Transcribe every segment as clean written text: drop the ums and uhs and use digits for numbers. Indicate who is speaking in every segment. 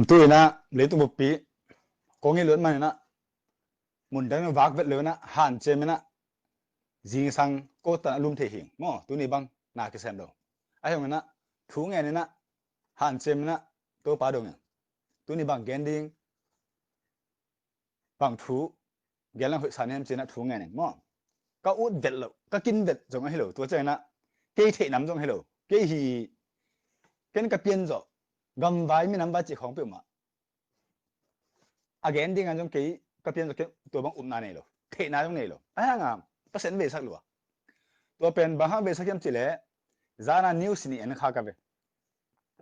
Speaker 1: tôi na lấy tụ một bí có nghĩa lớn mà na muốn đánh vác vật lớn na hạn chế mà na riêng sang cô ta lùm thể hình mò tôi này băng na cái xem đâu ai không na thú nghe này na hạn chế mà na tôi phá đâu nha tôi này băng ghen điên băng thú ghen là hội sản em chỉ na thú nghe này mò các út vật lộ các kinh vật giống hay lộ tôi chơi na cái thể nắm giống hay lộ cái gì cái biến rồi gầm vái mình nắm bắt chỉ không biết mà again đi ngang trong cái biến cáiตัวบางอุ่นนาเนี่ยหรอเทน่าตรงนี้หรออ่ะงามเปอร์เซ็นต์เบสักหรอตัวเป็นบางห้างเบสักยังจิเล่จานานิวส์นี่เอ็นข้ากับเว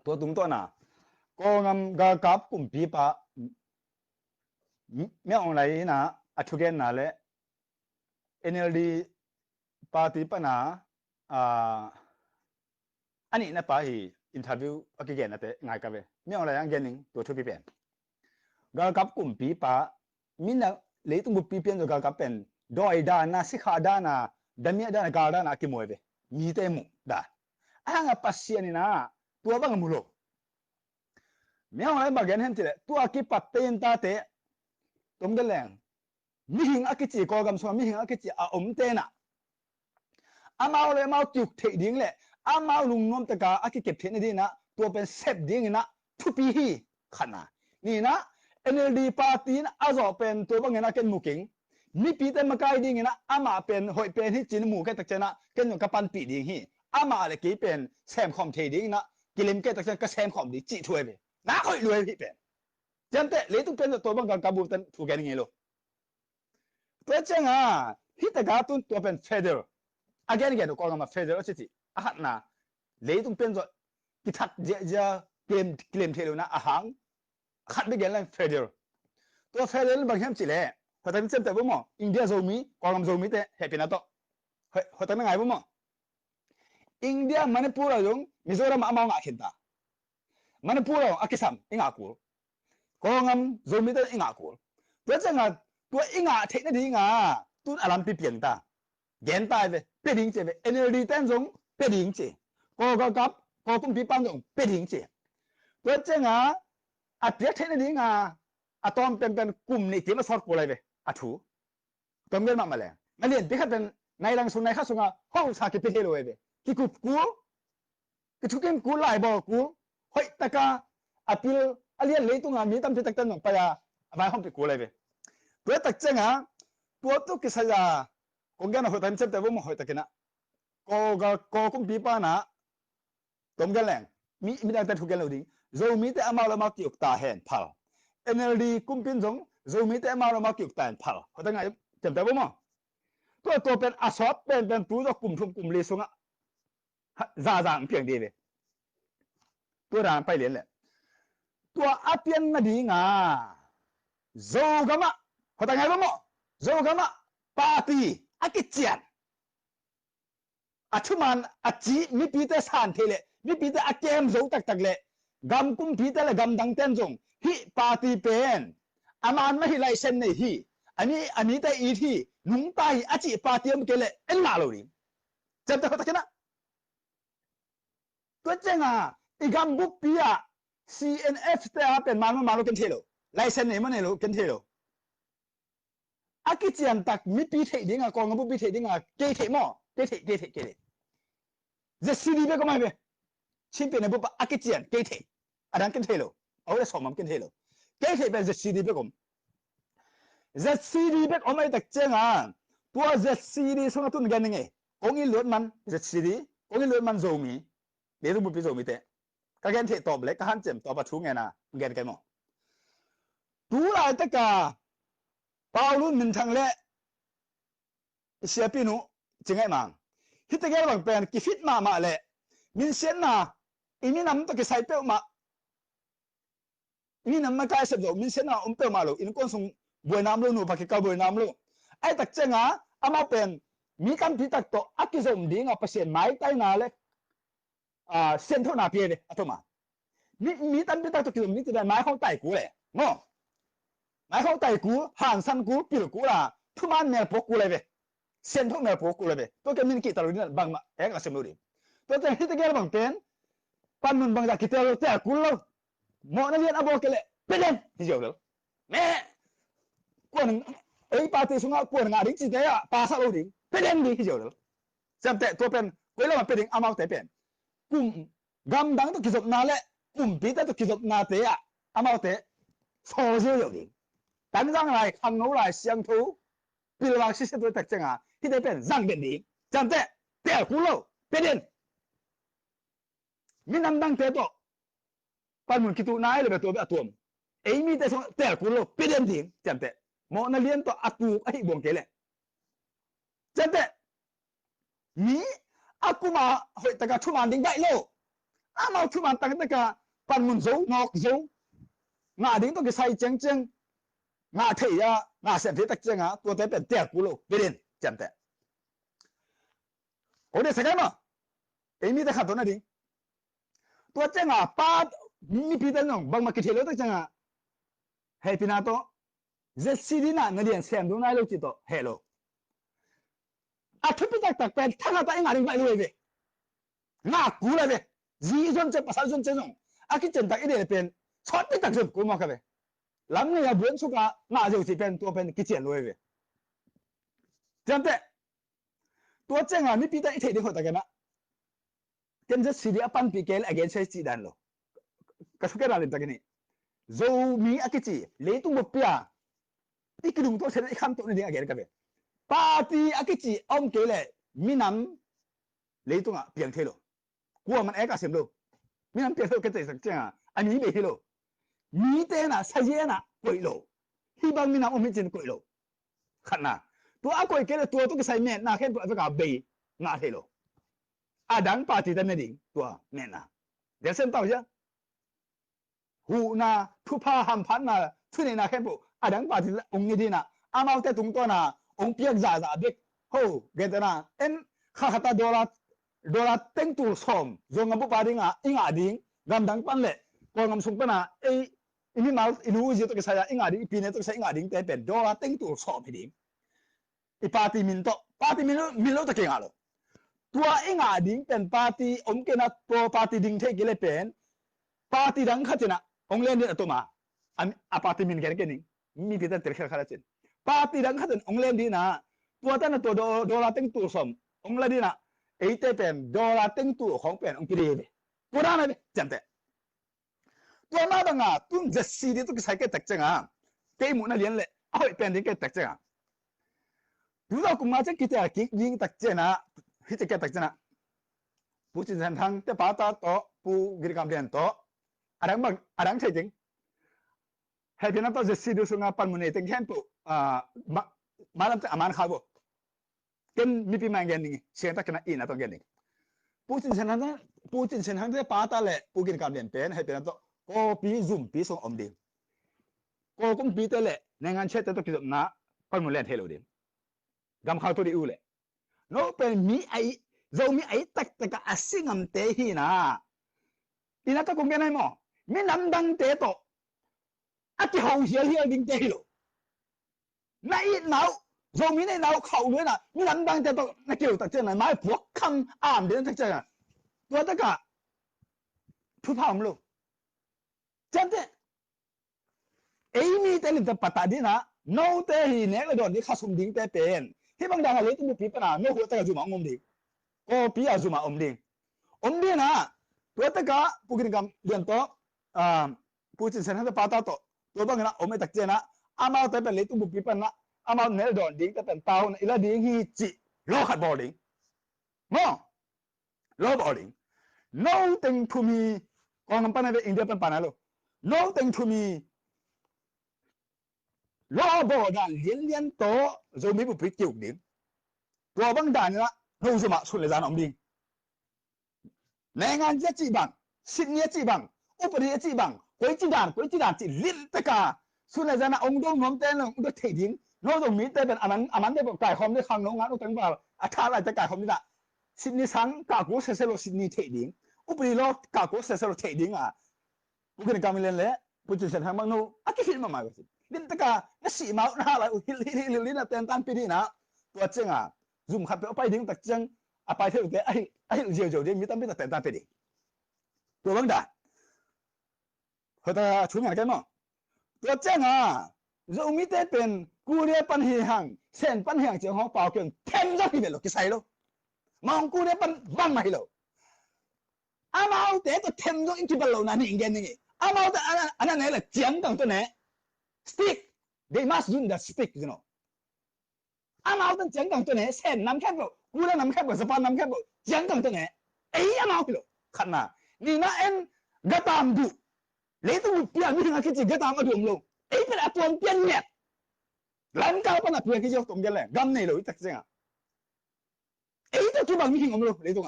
Speaker 1: ตัวตุ้งตัวน่ะก็งามกากับกุมปีปะเมื่ออะไรนะอัทุเกนน่ะเลย NLD ปาร์ตี้ปะนะอันนี้นะป้าฮีอินเทอร์วิวอักเกนนะแต่ง่ายกับเวเมื่ออะไรยังเกนนิงตัวทุกปีเป็นกากับกลุ่มปีปะมินะเลยตุ้งบุปผีเป็นกากับเป็นดอยดานะสิขาดานะดามีดานะกาดานะกิมวยเวมีเตมุดาอ่างปัสเซียนี่นะตัวบังมุโลเมื่ออะไรบางอย่างเห็นทีเลยตัวกิปัตเตนตาเตตรงเดลแรงมิหิงอักจิโกกัมสวามิหิงอักจิอาอมเตนะอามาเลยมาจุกเทดิ้งเลยอามาลุงน้อมตะกาอักเก็บเทนดีนะตัวเป็นเซฟดิ้งนะทุปีฮีขนาดนี่นะNLD ปาร์ตี้นะอาจจะเป็นตัวบางอย่างนะเกินหมู่กิ่งมีปีเต็มมาไกลดิ่งนะอามาเป็นหอยเป็นที่จีนหมู่แค่ตักเจนะเกินอย่างกับปันปีดิ่งฮีอามาเลยกี่เป็นแซมคอมเทดิ่งนะกิเลมแค่ตักเจนก็แซมคอมดีจีถวยไปน่าคอยรวยพี่เป็นจันเตะเลยต้องเป็นตัวบางอย่างกับบุตรถูกแกนี่ไงลูกตัวเจ้าที่ตะกาตุนตัวเป็นเฟเดอร์อาแกนแกดูก็มาเฟเดอร์สิที่อาหันนะเลยต้องเป็นตัวกิทัดเจาเกมเทลูนะอาหังขัดไปกันเลยเฟเดอร์ตัวเฟเดอร์บางแห่งจิเล่พอตอนนี้เจ็บแต่บุ้มอินเดียโซมีกองกำโซมีแต่เฮปินาโตเฮ้ยพอตอนนี้ไงบุ้มอินเดียมันพูดอะไรมิโซรัมอามาง่ายขึ้นตามันพูดอะไรอากิสัมอิงอากูกองกำโซมีแต่อิงอากูตัวเจ้าตัวอิงอาเทคนิคอิงอาตุนอารมณ์เปลี่ยนตาเกณฑ์ตายไปเปลี่ยนเจไปNLD เต้นจงเปลี่ยนเจก็กับก็ตุ้มปีปันจงเปลี่ยนเจตัวเจ้าอาเปียกเทนนี่งาอาตอมเป็นกลุ่มนี่ที่มาสอดกูเลยเว้ยอาถูตอมเงินมาเลยงั้นเรียนที่เขาเป็นในรังสุนัยข้าสุงาห้องสากิเป็นเฮโร่เว้ยที่กูทุกเรื่องกูไล่บอกกูเฮ้ยแต่ก็อาพิลอาเลียนเลยตรงนั้นมีตั้มที่ตักตันหนองไปอ่ะมาห้องไปกูเลยเว้ยตัวตักเจ้าตัวตุกิสยาคงแกน่ะหัวตันเจ็บแต่ว่าไม่หัวตะกินะก็คงปีป้านะตอมกันแรงมีแต่ถูกกันเลยดิโจมีแต่อามาเรามาเกี่ยวตาเห็นพา NLD กุมพินจงโจมีแต่อามาเรามาเกี่ยวตาเห็นพาเขาตั้งไงจำได้บ่มั้งตัวเป็นอาสอบเป็นผู้จะกลุ่มทุกกลุ่มเลยส่งอ่ะจ่าเพียงดีเลยตัวด่างไปเรียนแหละตัวอาเปียนนาดีงาโจกามะเขาตั้งไงบ่มั้งโจกามะปาร์ตี้อากิจยันอาชุมันอาจีมีปีแต่สานเทเลมีปีแต่อาเกมโจตักเลยกำกุมพีแต่ละกำดังเต้นจงฮิปาร์ตี้เป็นอามันไม่ให้ไลเซนในฮิอันนี้แต่อีที่นุ่งตายอาจีปาร์ตี้มันเกเลยเอ็นมาเลยจำได้ไหมนะตัวเจ้าอีกำบุปผีCNF แต่เป็นมาโลกันเทโลไลเซนเนี่ยมันเนี่ยโลกันเทโลอากิจยันตักมีปีเทดิ้งกองบุปผีเทดิ้งเกเทมอเกเทจะซีดีไปก็ไม่เป็นชิมเป็นบุปอากิจยันเกเทอันนั้นกันเทโลเอาเลยสมมติกันเทโลเกเทเป็นจะซีดีไปก็จะซีดีไปก็ไม่ตักเจ้าตัวจะซีดีส่งตุนกันยังไงกงอิลวดมันจะซีดีกงอิลวดมันโจมีเดี๋ยวบุปผีโจมีแต่ก็กันเทตอบเล็กก็หันเจ็มตอบประทุงไงนะกันมั้งตัวอะไรตะกาเปาลุนมันทางเละเสียปีนุจริงไงมั้งฮิตเกลบางเป็นกิฟิตมาเละมินเซนนะอีมินำตัวกิไซเปลมาอีมินำมาใกล้เสพโจมินเซนนะเปลมาลูอินก้นส่งบัวน้ำลูนูพักเกาบัวน้ำลูไอ้ตักเจงอามาเป็นมีคำพิตักโตอักกิจมดิ้งเปอร์เซ็นต์ไม้ใต้นาเล็กเส้นเท่านาเพียเลยอัตมามีตันพิตักโตกิจมนี้จะได้ไม้ของไต่กูเลยง้อไม้ของไต่กูห่างสั้นกูปิลกูล่ะทุมันเมลพกกูเลยเว้ยเส้นเท่าเมลพกกูเลยเว้ยตัวแกมินกิตาลุนี่บางมาเอ็กซ์เซมลูดิตัวเจ้าฮิตเกลบางเป็นปันมันบางจากกิตาลุแต่กูแล้วหมอนักเรียนอาบอกกันเลย เป็นที่เดียวเลยแม่กวนไอ้ปาร์ตี้สุงากวนงาดิ้งจีเดียปาสาวดิ้งเป็นดีที่เดียวเลยจำแต่ตัวเป็นเวลามันเป็นอามาแต่เป็นกุมกำดังตัวกิจกรรมนั่นแหละกุมปีแต่ตัวกิจกรรมนั่นเตะอามาแต่โซ่เดียวดิ้ง但让来看我来相图，比如话是些多特征啊，ที่ได้เป็น让เป็นดีจำแต่แต่กุโลเป็นมีน้ำดังเตะตัวปันมุนคิดตัวนายเลยแบบตัวแบบตัวไอ้มีแต่สองแต่กุโลเป็นดีจำแต่หมอนั่นเลี้ยงตัวอัตุไอ้บงเกล็ดจำแต่มีอากูมาเฮ้ยแต่ก็ชุมันดิ้งได้โลอามาชุมันตั้งแต่ก็ปันมุนโจงอกโจงาดิ้งตัวก็ใส่เจงงาเทียงาเส้นที่ตักเจงอ่ะตัวแต่เป็นแต่กุโลเป็นจำแต่โอ้เดี๋ยวสักหน่อยไอ้มีแต่ขัดตัวนั่นดิ้งตัวเจงอ่ะป้ามีพี่แต่น้องบางมาคิดเห็นแล้วตัวเจงอ่ะเฮ้ยพี่นาโตเจสซี่ดีน่ะเงินเดือนเสียงดูน่ารู้จิตโตเฮโลอาทุบพี่ตักเป็นท่านาตาเองอะไรไม่รู้เลยงากูเลยจีจนเจ็บภาษาจนเจ็บน้องอาคิดเจนตักอีเดียเป็นช็อตพี่ตักจนกูมาครับหลังเนี่ยเบื้องสุกะงาจะสิเป็นตัวเป็นกิจเจนเลยจำแต่ตัวเจงอ่ะมีพี่แต่อีเทียนหัวตะกันนะกันจะสิริอปันปีเกลอเกนใช้จีดันโลก็สุกกันอะไรตะกันนี่โจมีอากิจิเลตุงบปีอ่ะอีกลุ่มตัวเชนอีกคำตัวนึงอเกนกันปาร์ตี้อากิจิอมเกลมีน้ำเลตุงอ่ะเปลี่ยนเทโลกูว่ามันเอกเสียมโลมีน้ำเปลี่ยนเทโลกันแต่สักเจงอ่ะอันนี้ไม่เทโลมีแต่น่ะใช่ยังน่ะกุยโลที่บางมีน้ำอมจินกุยโลขันน่ะตัวอากุยเกลตัวก็ใส่เมนน่ะแค่ตัวก็เบย์งาเทโลอาดังปาร์ตี้แต่ไม่ดิ่งตัวเมนน่ะเดี๋ยวเส้นต่อใช่หูน่ะทุพาหัมพันน่ะทุนี่น่ะแค่ปุ๊อาดังปาร์ตี้องค์นี้ดีน่ะอามาแต่ตรงตัวน่ะองค์เปียกจ่าเด็กโหเกตน่ะเอ็นข้าขัดดอลลาร์เต็งตัวสมจงกับปุ๊ปาริงอ่ะอิงอาดิ่งกำดังปันเล่กองกำสุงปน่ะไอ้อินี่มาอินูจิตก็ใช้อิงอาดิ่งปีนี้ต้องใช้อิงอาดิ่งแต่เป็นดอลลาร์เต็งตัวสมให้ดิ่งไอ้ปาร์ตี้มินโตปาร์ตี้มินโลตะเกียงอ่ะตัวอิงอาดิ่งเป็นปาร์ตี้องค์เกน่ะตัวปาร์ตี้ดิ่งเทกิเลเป็นปาร์ตี้ดังขัดนะองค์เล่นเนี่ยตัวมาอันปาร์ตี้มินแค่นี้มีพิธีเตะขัดเจนปาร์ตี้ดังขัดองค์เล่นดีนะตัวแต่นะตัวดอลลาร์เต็งตัวสมองค์เล่นดีนะไอ้เตเป็นดอลลาร์เต็งตัวของเป็นองค์กิเลสตัวนั้นเลยจำแต่ตัวมาบังอ่ะตุ้งจะซีดีตุ้งใช้แค่ตักจังอ่ะเตะมุนเลี้ยนเลยเอาไปเป็นดีแค่ตักจังอ่ะดูเรากุมาจะคิดอะไรกิ๊กยิงตักจังนะฮิตแค่ตักจังนะผู้จินสันทังแต่ป้าตาโตผู้กิจกรรมเรียนโตอะไรใช่จริงให้พี่น้องตัวจะซีดูสุงาปันมุนเอติงแค่ปุ๊มาลำจะอามันข้าวบ่กันมีปีมังเงินนี่เสียงตักนะอินะตัวเงินนี่ผู้จินสันทังแต่ป้าตาเลยผู้กิจกรรมเรียนเป็นให้พี่น้องตัวก็ปีซุ่มปีส่งอมดีก็คงปีเตเลยในงานเช็ดตัวกิจกรรมนะปันมุนเรียนเทโลดีกำข้าวตัวดีอูเลยโน้เป็นมีไอเรามีไอตักอาศิงมเตหีนะอีนั่นก็คงเป็นไงมั้งมีน้ำดังเตะโตอาที่ห้องเสียดิ้งเตะโลนายหนาวเรามีในหนาวเขาเลยนะมีน้ำดังเตะโตนักเกี่ยวตักเจนไม่พวกคำอ่านเดินตักเจนตัวตักอะทุพามโลจันเตไอ้มีแต่ลิตรปัตตาดีนะโน้เตหีเนี่ยก็โดนที่ข้าสมดิ้งเตะเป็นที่บางดังอะไรที่มีปีปนาไม่หัวแต่ก็จุ่มองมดิ้งก็ปีอาจุ่มองดิ้งนะตัวตะกะผู้กิจกรรมเรียนโตผู้จิตเสนอปาตาโตตัวบางนะไม่ตักเจนะอามาแต่เป็นเล็กตุ้มปีปันนะอามาเนี่ยโดนดิ้งแต่เป็นเต้าเนี่ยอีละดิ้งฮีจิโลขัดบอลดิ้งมั้งโลบอลดิ้ง nothing to me กองกำปั้นในอินเดียเป็นปานะโล nothing to me โลบอลนั่นเลี้ยนโตจะมีผู้พิจิตรดิ้งตัวบางด่านนะเราจะมาสุดเลยจานอมดิ้งในงานจะจีบังสิ่งนี้จีบังอุปนิสัยจีบังกุยจีด่านจีลิ้นตะกาสุนัขจานะองค์ดงน้อมเต้นองค์ดงเทียนโน้ตรงมีแต่เป็นอันนั้นได้บอกไก่คอมได้ขังน้องงานต้องตั้งว่าอาคาอะไรจะไก่คอมนี่ละสิ่งนี้สังกากูเสร็จแล้วสิ่งนี้เทียนอุปนิสัยกากูเสร็จแล้วเทียนอ่ะผู้กิจกรรมเล่นเลยผู้จิตเสร็จทางบางโน้อากิฟิลมาไม่ก็สิลิ้นตะกาเนี่ยสีมาหน้าอะไรลิ้นเต้นตันปีนี้นะตัวเจ้งอ่ะซุ่มขับไปดิ้งตักเจ้งไปเที่ยวเตะไอ้เจียวเดี๋ยวมีตั้งแต่แต่ไปดิตัวบางด่านเขาจะช่วยงานกันมั้ง ตัวเจ้งเราไม่ได้เป็นกูเรียปันเฮียงเส้นปันเฮียงเจ้าของเป่าเก่งเต็มจะที่เบลล์กิไซโลมองกูเรียปันบังมาฮิโลอามาเอาแต่ก็เต็มจะอินทิบลโลนั่นเองนี่อามาเอาแต่อันนั้นเนี่ยเจียงตั้งตัวเนี่ย stick they must use the stick you know อามาเอาแต่เจียงตั้งตัวเนี่ยเส้นน้ำแคบโลกูเรียน้ำแคบโลสปอนน้ำแคบโลเจียงตั้งตัวเนี่ยไอ้อามาเอาฮิโลขันน่ะนี่นะเอ็นกระตามดูเลยต้องเปลี่ยนมิถึงอาคิดกระตามมาดูมโลไอ้เป็นอัตวนเปลี่ยนเนี่ยหลังจากนั้นเปลี่ยนกี่ยกตรงกันเลยกำเนิดเลยตักเสียงไอ้ตัวที่บางมิถึงอมโลเลยตรง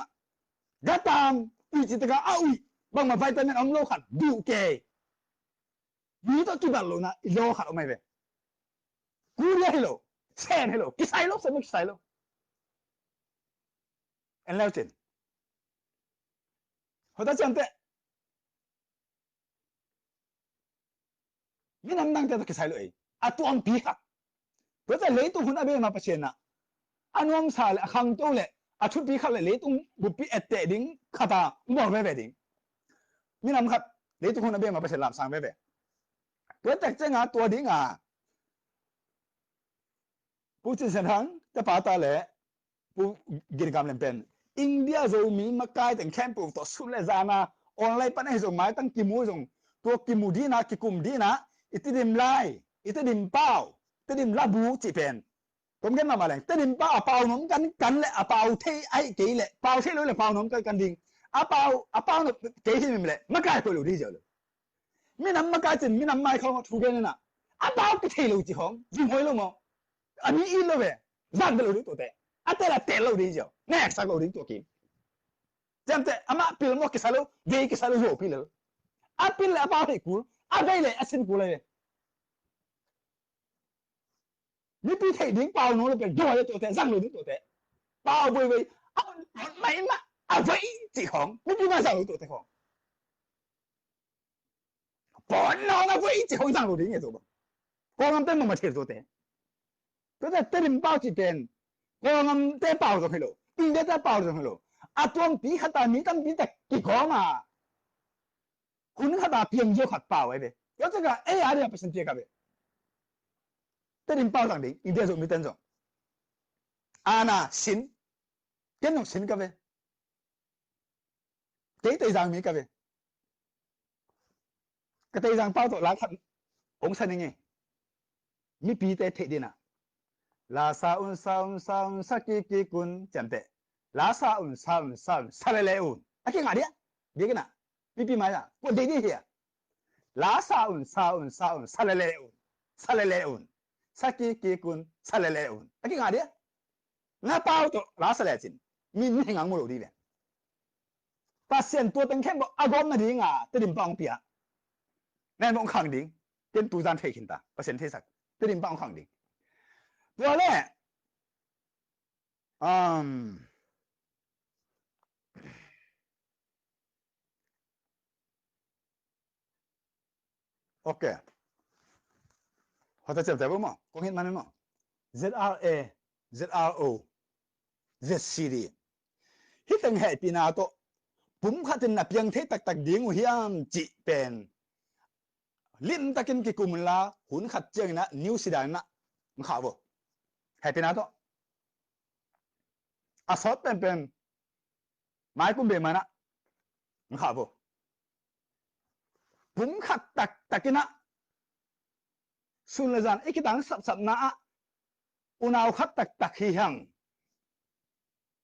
Speaker 1: กระตามอุจิตกะเอาอีบางมาไฟตามินอมโลขัดดูเกยนี่ตัวที่บางโลนะโลขัดออกมาเว้ยกูเรียกโลเส้นโลกิไซโลเส้นไม่กิไซโลเอ็นแล้วจริงเขาตัดจันเตะมีน้ำดังเตะตัวกิไซโลเองอัตวนปีค่ะเพราะแต่เลยตัวคุณอาเบมาเปอร์เซ็นต์นะอันวงสาเลยขังโตเลยอาชุดปีค่ะเลยตัวบุปผีเอตเตดิ้งขัดาบอกไปดิ้งมีน้ำขัดเลยตัวคุณอาเบมาเปอร์เซ็นต์ลำสั่งไปเพราะแต่เจ้าตัวดิ้งผู้จิตสันทังจะป่าตาเลยผู้กิจกรรมเล่นเป็นอินเดียจะมีมาไกลถึงแคมป์ตัวสุดเลยจานาออนไลน์ปัญหาส่งหมายตั้งกิมูส่งตัวกิมูดีนะกิกุมดีนะอิตดิมไลอิตดิมเป้าอิตดิมลาบูจีเป็นผมกันมาเลยอิตดิมเป้าเป้าหนุ่มกันเลยเป้าเทไอเกยเลยเป้าเทเลยเป้าหนุ่มกันดิ่งเป้าเกยที่นี่เลยมาไกลตัวรู้ดีเจ้าเลยมีน้ำมาไกลจริงมีน้ำไม่เขาถูกกันนะเป้าก็เทเลยจีของยิงหอยลงมั้งอันนี้อินเลยเว้ยจังเดลูดิตัวเตะแต่ละเตะลูดิเจ้าแน่สักลูดิตัวกินจำเตะอามาพิลมอกิสาลูเวกิสาลูโยพิลพิลเป้าให้กูได้เลยสินกูเลยนี่พี่เทดิ้งเป้าหนูเลยเป็นย่อยตัวเตะจังลูดิตัวเตะเป้าไปไม่มาไว้จีของนี่พี่มาจังลูตัวเตะของปอนน้องไว้จีของจังลูดิเนี่ยตัวบ้างกองมันเต็มมาเทียตัวเตะก็แต่เต็มเป้าจีเป็นกองมันเต็มเป้าตรงไหนโลอินเดียเต็มเป้าตรงไหนโลตัวปีขัดตามีตั้งปีแต่กี่กองคุณขัดตาเพียงเยอะขัดเป้าไว้เว้ยแล้ว这个AI的不是这个呗这里包上的อินเดียส่งมีเต็มส่งน่ะสินเกี่ยนสินกับเว้ยเกี่ยนจังมีกับเว้ยก็เกี่ยนจังเป้าตัวละขัดองค์สันยังไงมีปีแต่เทดินะลาซาอุนสักกี่กุนจำเตะลาซาอุนซาเลอุนอะไรกันเนี่ยเดี๋ยวนะปีมาจ้ะกูเดี๋ยวเฮียลาซาอุนซาเลอุนสักกี่กุนซาเลอุนอะไรกันเนี่ยงั้นเป้าตัวลาซาเลจินมีงานมูลดีเลยแต่เสียนตัวตั้งแค่บอกอากรมาดีงาจะดิ่มปังเปียแน่นอนขังดิ่งเป็นตัวจานเทขินตาเปอร์เซ็นต์เทสักจะดิ่มปังขังดิ่งตัวแรกโอเคเขาจะเจ็บใจบ้างมั้งคงเห็นมันมั้ง ZRO ZCD ที่ตั้งเหตุปีนาโตผมขัดนับยังเทตักดิ่งหัวมจีเป็นลิ้นตะกินกิกุมลาหุ่นขัดเจงนะนิวซีแลนด์นะมันข่าวบ่เหตุปีนาโตอาสอดเป็นไม้กุมเบมานะมันข่าวบ่ผมขัดตักกินนะสุนทรจันทร์ไอ้กิตังสับนะอุณาวขัดตักเฮียง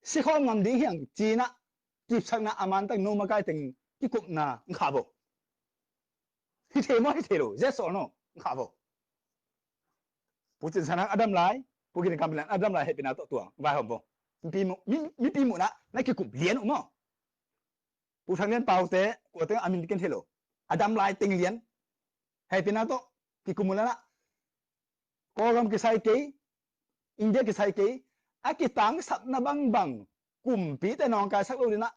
Speaker 1: สิข้อมันดีเฮียงจีนะจีบชักนะอามันตั้งโนมาไกตึงกิกุมนะมันข่าวบ่ที่เทมั้ยที่เทโลเจสโซโนมันข่าวบ่ผู้จิตสนังอดัมไลผู้กินกรรมเล่นอดัมไลเหตุปีนาโตตัววายหอมบ่มีปีมุนะนั่นกิกุมเลี้ยนมั้งผู้ทางเลี้ยนเป่าเตะกูเตะอามินกินเทโลอดัมไลติงเลี้ยนเหตุปีนาโตกิกุมละนะกองกิไซเกย์อินเดียกิไซเกย์อากิตังสับนาบังกุมปีแต่น้องกายสักลูดินะ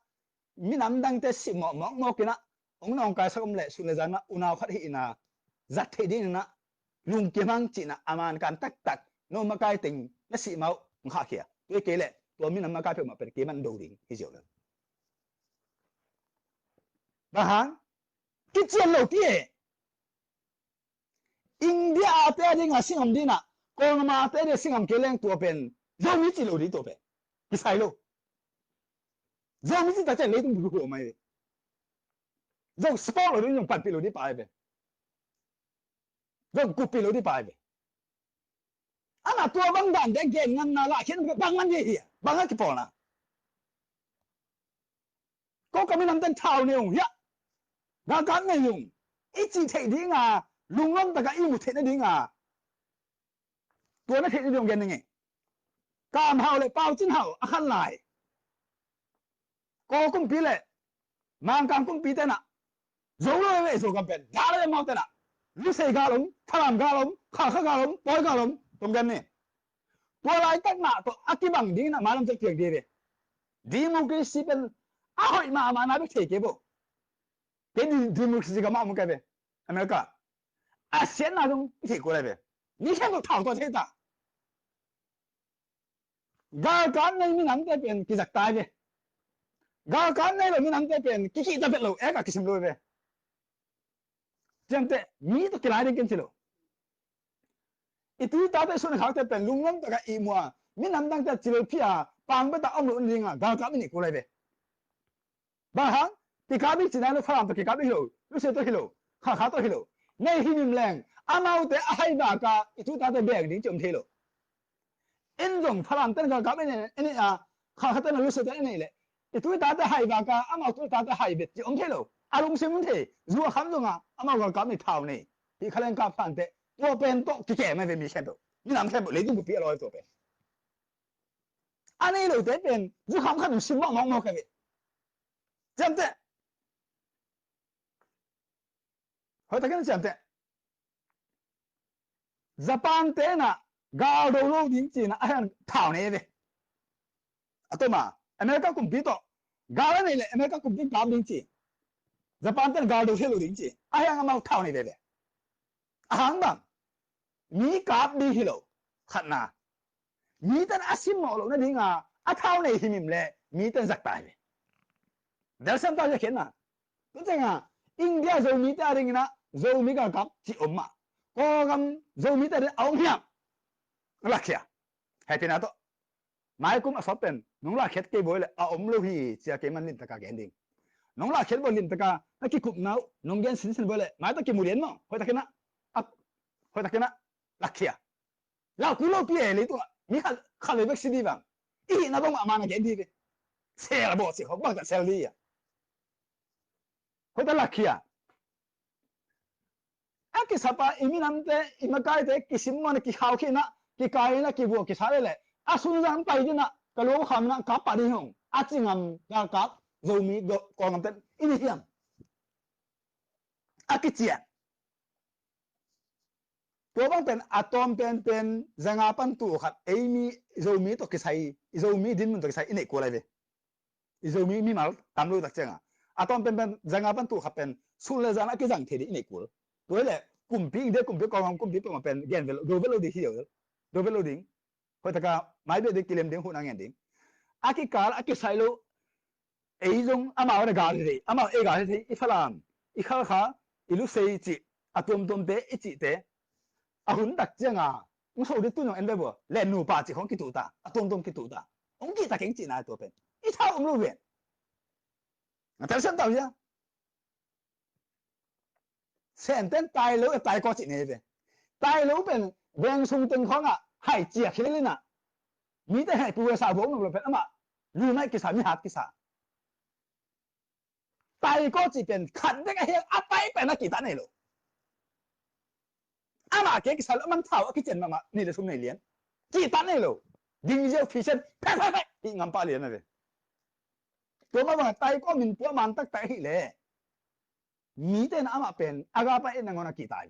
Speaker 1: มีน้ำดังแต่สิหมอกกินะองน้องกายสักอมเละสุนทรนะอุณาวขัดหินะจัดเทดินนะลุงเกี่ยมังจีนะอามันการตักโนมากายติงและสิเมาข้าเขียตัวเกย์เละตัวมีน้ำมากายเพื่อมาเป็นเกย์มันดูดิ่งที่เจียวเลยบ้าฮะกิเจียนโลกี้ India te ding a singam dina ko ma te de singam keleng to pen zo mi chi lo di to pen ki sai lo zo mi chi ta che le tung bu ko mai zo sport lo ding pat pi lo di pa be zo ku pi lo di pa be ana to bang dan de gen ngan na la chen bang man ye hi bang ha ki po na ko ka mi nam tan thao ne ya ga ga ne yung i chi thei di nga lung long ta ka i mu thei na di nga to na thei di dong gen nge cam hao le pao chin hao a khan lai ko kum pi le mang kam kum pi te na zo lo we zo ka pen da le mau te na lu sei ga lom thalam ga lom kha kha ga lom poi ga lom tong gen ne to lai tak na to akibang di na malam che tiang di be democracy pen a hoi ma na be thei ke bo cái democracy cái mà một cái về America à hiện na trong thì过来呗你看都讨过这的ga cái này mình nắm cái biển cái giặc tài về ga cái này là mình nắm cái biển cái gì ta biết lâu em cả cái gì lâu về chẳng thế mi to cái này cái gì lâu itu ta biết số này khác cái biển lung lắm cái gì mà mình nắm đang cái gì lâu pia bang bên ta ông luôn đi à ga mình过来呗bà hả thì cái biết chỉ là nó phát thì cái biết hiểu lúc xưa tôi hiểu khá tôi hiểu ngay khi mình làm amau te ai bà cả itu ta biết biển đi chậm thế rồi in dòng phát tên cái này à khá tên là lúc xưa tên này lệ itu ta hay bà cả amau tu ta hay biết chỉ ông thế rồi à lúc xưa mình thế dù khám rồi à amau cái thảo này thì khả năng cái phản thế tôi bên tôi cái kẻ mà về mình xem đâu mình làm xem bộ lấy tung cái rồi tôi bên anh ấy rồi thế bên dù khám xin mong cái việc chẳng thế hỏi ta cái chẳng thế Japan thế na gạo đầu lâu đến chỉ là anh thảo này về à tôi mà America cũng biết đó gạo này là America cũng biết gạo đến chỉ Japan thế gạo đầu thế lâu đến chỉ anh mau thảo này về anh bằng mi gạo đi hiểu khát na mi tên asim mỏ nó đi à thảo này thì mình lệ mi tên giặc tài về để xem tao sẽ khiến à tôi thấy à India rồi mi ta đi na rồi mi cái gạo chỉ ổn mà có gam rồi mi ta đi ổn hiểm là kia hay thế nào đó mai cũng ở bên nông là khét cái bồi là lâu hi chia cái mình ta cả cái đinh nông là khét bồi ta cả cái cục nào nông dân sinh bồi là mai ta cái muriên mà hỏi ta cái na hỏi ta cái na là kia là cú lâu bia lấyตัวมีขาเลยเบ็กซิดีบ้างอีน่าบ้างมานะแกดีไปเสียละบ่สิเขาบ้างแต่เซลลี่อ่ะhỏi ta là kia cái sắp à mình nắm thế mình cái thế cái sim mà cái khao kia na cái cái na cái vụ cái sao đấy à xuân giang bay chứ na cái lỗ kham na cáp bà đi không à chỉ ngắm cái cáp rồi mi còn ngắm tên ini hiểm à cái chuyệnตัวบางเป็นอะตอมเป็นจังอาปันตัวครับไอ้มีเรามีตัวกี่ใส่เรามีดินมันตัวกี่ใส่อินเอกอะไรเว้ยเรามีมาตามรู้ตักเจ้าอะตอมเป็นจังอาปันตัวครับเป็นสุดเลยจังอากี่จังเทดิอินเอกตัวเลยกลุ่มพี่เด็กกลุ่มพี่กองกลุ่มพี่เป็นมาเป็นเกณฑ์เวลดูเวลดีที่เดียวดูเวลดิ้งเพราะถ้าก็ไม่เป็นเด็กกิเลมดิ้งหุ่นอ่างเงินดิ้งอากี่การอากี่ใส่โลไอ้จงอามาวันกาเลยอามาเอกาเลยอีฝรั่งอีข้าข้าอีลูกเสียจิอะตอมเตะอีจิเตะà hun đặc trưng à ông sau đấy tôi nói em đây bộ lên nụ bà chỉ không cái tụ ta à tôm cái tụ ta ông kia ta kính chỉ này tụi bên ít thao ông luôn vậy à tại sao tao chứ xem tên tài lấu tài có chuyện này vậy tài lấu bên bên sung tinh khoáng à hay chia khí lên à mỹ tên hay bùa sao bố mà bên mà lưu này cái sao mi hạt cái sao tài có chuyện bên khẩn đấy cái hiện à tài bên nó kỳ ta này rồi mà cái sao mình thảo cái chuyện màนี่là xuống này liền chỉ tán này rồi đinh gieo phi chân phải đi ngắm ba liền nàyตัวมาว่าtay có mình bữa man tắc tay lệมีแต่น้ำมาเป็นอากาศไปนั่งงอนักกีตาย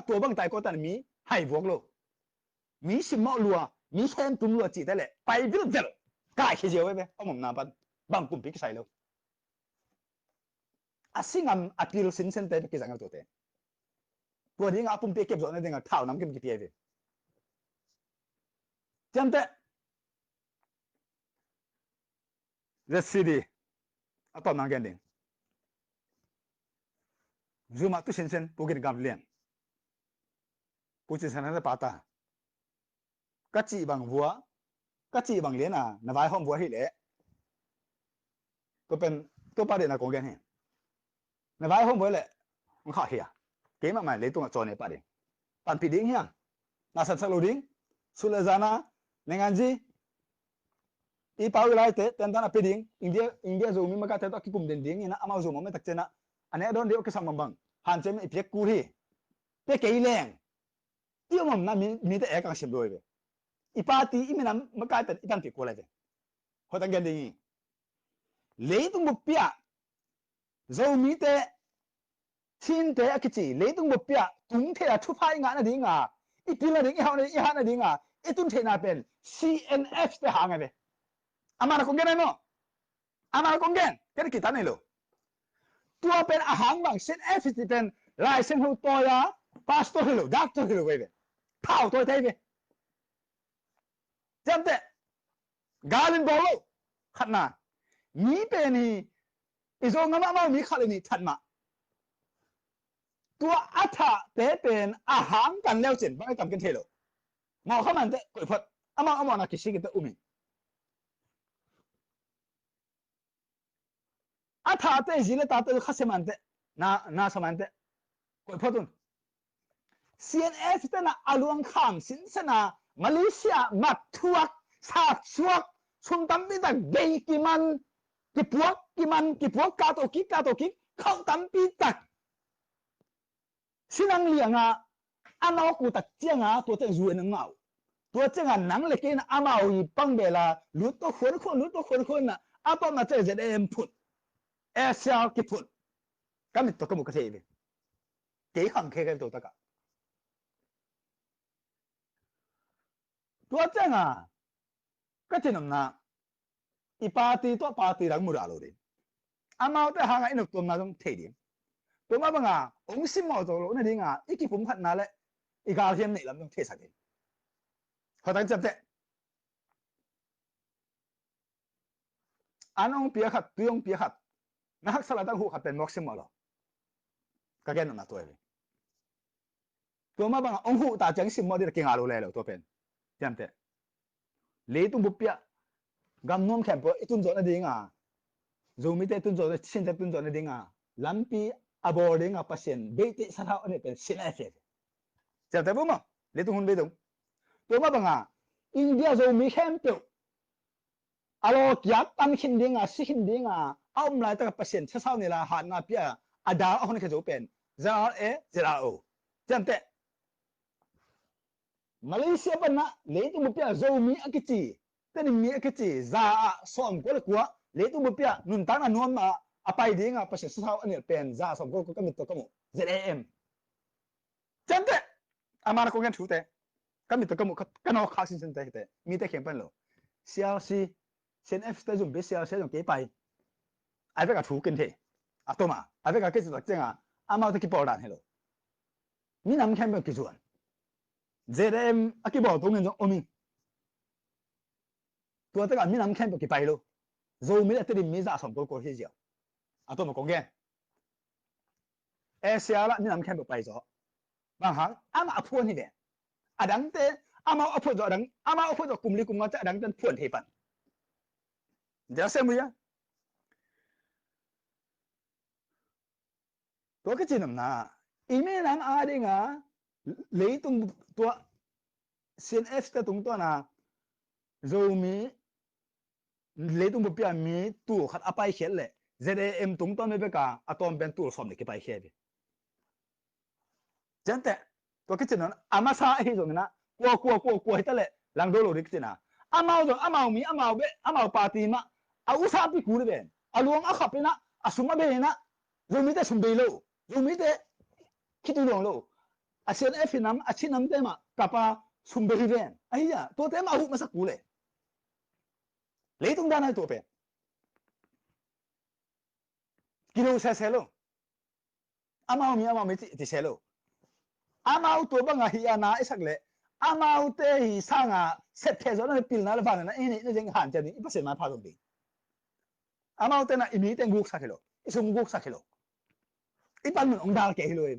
Speaker 1: ตัวบางtay cóแต่มีให้บวกโลมีสิมอลัวมีแค่ตุ้มลัวจีแต่แหละไปวิลเจอกายขี้เจียวไว้ไหมเอาหม่อมน้ำปันบางกลุ่มพิกใส่แล้วสิ่งอัดกิโลสินเซนเตอร์กี่สังกัดตัวเต้ตัวนี้งาปุ่มเปียเก็บส่วนนั้นเท่าน้ำเก็บกี่เปียเลยจำแต่เรสซีดีอะตอนนั้นกันเองซูมาตุสินเซนพวกกิจกรรมเลี้ยง Putin sana na pata các chị bằng vua các chị bằng liên à na vai hôm vua hi lệ tôi ba điện là có gen hè na vai hôm vua lệ không khó hiểu cái mà mày lấy tung cho này ba điện bạn bị đính hiang na san salo đính sulazana nengan gì ipau lai te ten tan apeding India zo mi maka te to ki kum den ding ina ama zo mo me tak chena ane don de ke sam bang han chem ipek ku hi te ke leng ti mom na mi te e kang sim loi be ipati iminam maka te itan pi ko la de ho ta gen ding le tung bu pia zo mi te chin te akichi le tung bu pia tung the a thu phai nga na ding a ipil na ding i ha na ding a itun the na pen CNF te ha nga be amara ko gen no amara ko gen ke kita nei lo tua pen ahang bang CNF ti pen lai sen hu to ya pastor hilo doctor hilo we be phao tôi thấy về chậm tệ galin bolo khát na nghĩ về ni izo ngama ma mi khát ni thật mà tua atha tế bên ahang cần leo trên bao cầm cái thế lo mà không ăn tệ quậy phật ama na kisi kita umi atha tệ gì là ta tệ khát xem ăn tệ na xem ăn tệ quậy phật luôn CNF tệ na aluang kham sin sana Malaysia mặt thuốc sát thuốc xung tâm bị tắc gây cái buộc cá tổ kít không tâm bị tắc xin năng liền à anh nói cụ tắc chiang à tôi thấy ruồi nó ngạo tôi chiang à nắng lại cái anh bảo gì bằng bề là lút tôi khuôn nè anh bảo mà chơi em phụt sao cái phụt cái mình tôi có một cái gì vậy cái hàng cái tôi tất cả tôi chiang à cái chuyện nào party lang mura lo din amao te hanga inok tom na dong the din to ma banga ong sim mo zo lo na dinga iki pum khat na le igal hiam nei lam dong the sa din khatang chap te anong pia khat tuyong pia khat na hak sala dang hu khat pen mok sim mo lo ka gen na to e to ma banga ong hu ta chang sim mo dir ki nga lo le lo to pen jam te le tung bu pia gam nom khem po itun zo na dinga zomi te tun zo na chin te tun zo na dinga lampi aboarding a pasien beite sa thao ne pen sin a fe ja ta bu ma le tung hun be dong to ma banga India zomi khem pe alo kya tam khin dinga si khin dinga aum lai ta pasien sa sao ne la ha na pia ada a hon ke zo pen za e za o jam te Malaysia ban na le tung bu pia zomi akichi tên mi cái gì za som ko le kwa le tu bu pia nun ta na nuam ma apai ding a pasien sa anh pen za som ko ka mit to ka mo ZAM chan te amara ko ngan thu te ka mit to ka mo ka no kha sin sin te mi te khem pan lo CLC sen F te zum be CLC zum ke pai ai ve ka thu ken the a to ma ai ve ka ke zu ta chang a ama te ki por dan hello mi nam khem ba ki zuan ZAM a ki bo to ngen zo omi tôi tất cả mi nam khen cái bài luôn rồi mi là tự mi ra xong cái gì à tôi mà có nghe Asia là mi nam khen cái bài rồi bằng hàng ama aphuan như vậy à đắng thế ama aphuan rồi đắng ama aphuan rồi cùng đi cùng ngó chắc đắng tên phuan thì phần giờ xem bây giờ tôi cái gì nằm na email nam ai đi ngà lấy tung tôi CNF cái tung tôi na rồi mi lấy tung một bia mi tu khát apai khét lệ ZAM tung to me beka atom ben tu som ne ke pai khét chân te to cái chuyện nó amasa hi rồi na qua hết lệ lang đô lô cái na amao rồi amao mi amao party ma a usa pi ku le ben a luang a khap na a suma be na rồi mi te sum be lo rồi mi te kitu long lo a sen f nam a chinam te ma kapa sum be ben ai ya to te ma hu ma sa ku le lấy tung đan hay tổ bè kilo xe lo amao mi thì xe lo amao tổ bằng hi ana ấy sắc lệ amao te hi sang à set thế rồi nó pil na là vàng na ini nó jeng han chân đi bác sĩ mà phá đồng đi amao te na ini te guk sakelo isung guk sakelo ipan mình ông đào kể lo ấy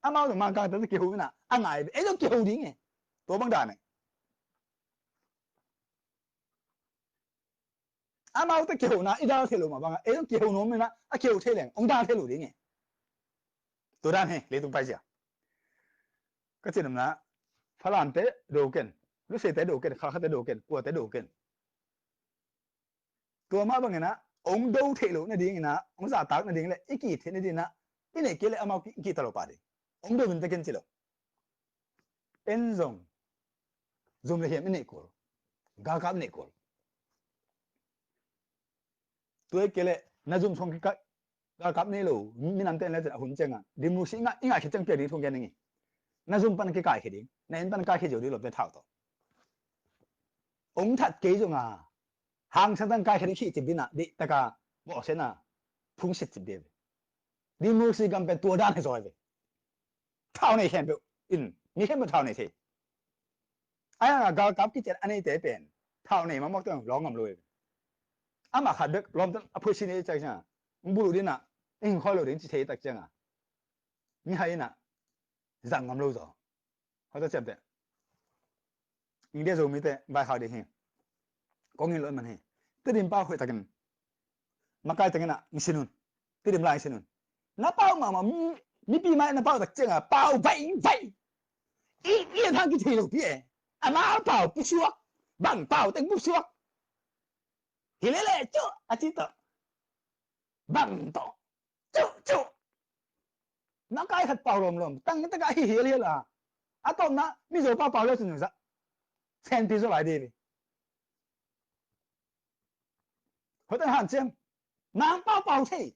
Speaker 1: amao được mang cái tới kêu na anh ai ấy nó kiểu đi nghe tôi bằng đàn này à mà tôi kiểu na ít ra thế mà bằng ấy nó kiểu nó mới na à kiểu thế này ông ta thế đi nghe tôi đàn hè lấy tung phải chưa cái chuyện là phải làm thế đồ kiện lúc sẽ thế đồ kiện khác thế đồ kiện của thế đồ kiện tôi mà bằng na ông đâu thế này đi na ông giả tác này đi lại ít kỳ thế này đi na cái này kia lại mà kỳ tao phải đi ông đâu mình ta kiến chỉ đâu en zong zoom là hiện này của gà cáp này của tôi kia lại na zoom xong cái gà cáp này luôn mình nằm tên làหุ่นchân à đi mua sinh ngã cái chân kia đi thông cái này na zoom pan cái cái đi na en pan cái cái rồi đi lột về thảo đó ông thật cái rồi à hàng sang tăng cái cái khi chỉ biết na đi ta cả bỏ xe na phun xịt chỉ biết đi mua sinh cầm bên tua đan hay rồi về thảo này hiện biểu in mi hiện một thảo này thì ai gà cáp cái chuyện anh ấy tế bền thảo này mà móc tiếngร้องngầm lùi à mà khát được làm tên áp xin ấy chắc chắn ông bù đi nè anh khỏi lùi đến chỉ thấy đặc trưng à mi hay nè rằng ngầm lâu rồi họ ta chậm đấy nhưng bây giờ mình thế bài học đi hè có nghe lời mình hè tự điểm bao hội ta cần mà cái tiếng nè xin luôn tự điểm lại xin luôn nó bao mà mi bị mai nó bao đặc trưng à bao vậy vậy ý thằng cái gì đâu biết à mà bao不说bằng bao tiếng不说thì lấy lại chứ à chỉ tao bằng tao chú nó cái thật bao lồm tăng tất cả hiểu hiểu là à tao nó bây giờ bao lên rồi xem tí lại đi hồi tới hạn xem mang bao thế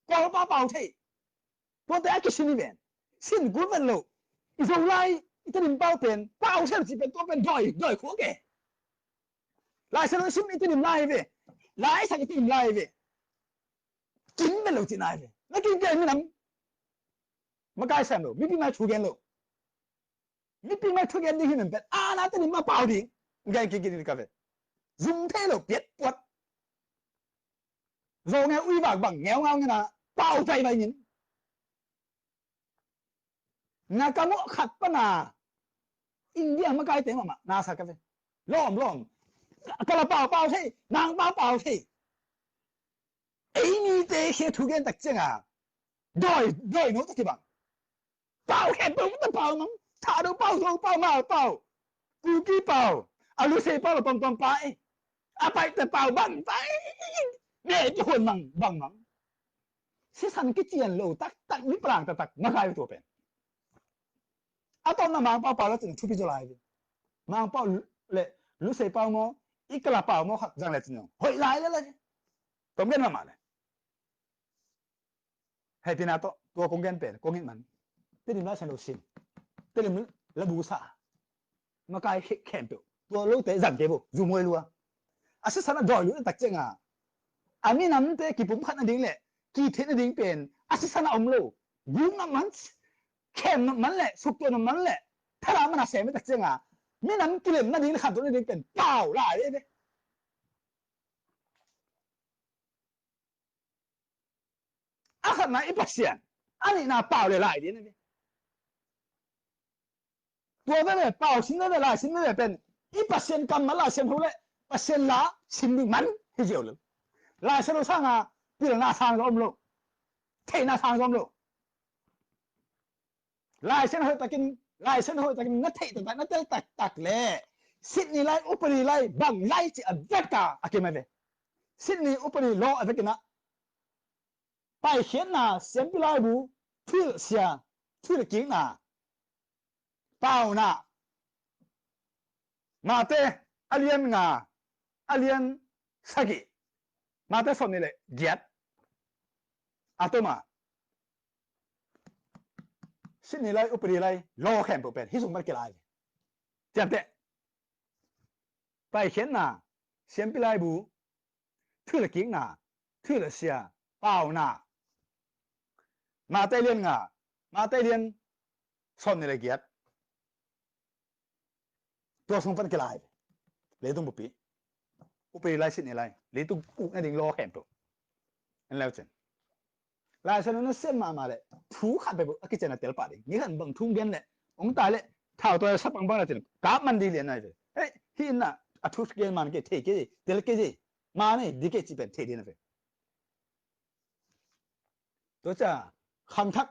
Speaker 1: có bao thế tôi đã cái xin về xin cuốn vận lộ rồi lại cái điểm bao tiền bao xem chỉเป็นตัวเป็นđòi khổ kẻ lại xem nó xin cái điểm lại về lại sang cái điểm lại về chínhเป็นlộ chỉ lại về nó kinh cái mình nắm mà cái xem lộ mình mà chủ kiến lộ mình mà chủ kiến đi hình bên à nó cái điểm mà bao đi cái đi cái về dùng thế lộ biết quật rồi nghe uy bạc bằng nghèo ngao như là bao tay vậy nhìn na kamu khát pa na India mà cái tiếng mà na sao cái vậy lom cái là bao thế nàng bao thế ấy mi thế khi thu kiến đặc trưng à đòi nó cái bằng bao hết đúng là bao nóng thà đâu bao mà bao cú kí bao à lúc xây bao là bằng phải à phảiแต่bao bằng phải để cho hồn bằng sẽ thành cái chuyện lâu tắc biết bằng tắc mà cáiตัวเป็นà tao nó mang bao là chỉ thu bị cho lại mang bao lệ lúc xây bao mà ít cái là bao mà hoặc rằng là gì nhở hồi lại là tao biết mà này hay tin nàoตัวcông genเป็นcông genมันที่ดินราชโนชินที่ดินละบูซามาไกลแข็งเปล่าตัวลูกเตะสั่งเก็บอยู่มวยลัวอาศัยสันดอยลูกตักเจงอ่ะอันนี้น้ำเตะกี่ปุ่มขัดนั่นดิ้งแหละกี่เทนนั่นดิ้งเป็นอาศัยสันอมโลบุ้งน้ำมันแข็งน้ำมันแหละสุกตัวน้ำมันแหละถ้าเรามันอาศัยไม่ตักเจงอ่ะไม่น้ำกิเลนนั่นดิ้งขัดตัวนั่นดิ้งเป็นเปล่าล่ะเนี่ยอาขัดมาอีปักเสียนอันนี้น่าเปล่าเลยล่ะเนี่ยตัวนั่นแหละเปล่าชิ้นนั่นแหละชิ้นนั่นแหละเป็นอีปักเสียนกำมันล่ะเสียนเขาเลยปักเสียนละชิ้นมันที่เดียวเลยล่ะเสียนเราสร้างอ่ะปีละหน้าทางก็อมโลเทหน้าทางก็อมโลล่ะเสียนเขาตะกินล่ะเสียนเขาตะกินนัดเทแต่นัดเตะตักเลยสินี่ไล่อุปนิไล่บังไล่จีอันเวกาอะเกมาเวสินี่อุปนิโลอะเวกนะไปเขียนน่ะเสียนไปไล่บูทื่อเสียทื่อกิ้งน่ะเปล่าน่ะมาเตอเลียนงาอเลียนสกิมาเตสอนนี่เลยเกียดอะตัวมาสินี่ไล่อุปนิไล่โลแข่งปุ๊บเป็นฮิซุมันกี่ไล่เจ็บเตะไปเขียนน่ะเสียนไปไล่บูทื่อกิ้งน่ะทื่อเสียเปล่าน่ะมาเตเลียนงามาเตเลียนสอนนี่เลยเกียดตัวสงพันกี่ไล่เลยต้องบุปีอุปนิไล่สินี่ไล่เลยต้องอุนั่นดิ้งโลแข่งปุ๊บนั่นแล้วจังไล่ฉันนั่นเส้นมาเลยถูขัดไปปุ๊บกิจนาเตลปาดินี่ขันบังทุ่งเงินเลย องตายเลยเท่าตัวสับบังบังอะไรจีกาบมันดีเลยนะเฮ้ยที่น่ะอัทุสเกมันเกเทเกเดลเกจิมาเนี่ยดีเกจิเป็นเทดีนะเว้ยตัวจ้าคำทัก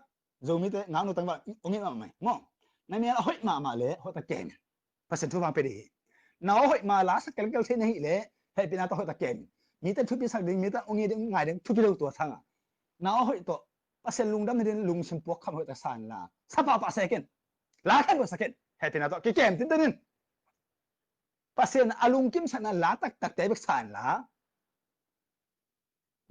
Speaker 1: โจมิเตงานุตังว่าองค์นี้มาไหมงงนั่นเนี่ยเฮ้ยมาเลยเขาตะเกงภาษาทุบมาไปดีน้าเฮ้ยมาลาสักกันก็เช่นนี้เลยให้เป็นตัวเขาตะเกงมีแต่ทุบปีสักเดือนมีแต่องค์นี้ง่ายเดือนทุบปีเราตัวทั้งอ่ะน้าเฮ้ยตัวภาษาลุงดำเนี่ยลุงชิมพวกคำเขาตะสานละสับปะภาษาเก่งลาแค่ภาษาเก่งให้เป็นตัวเก่งติดติดภาษาalung kim sana la tak tebek san la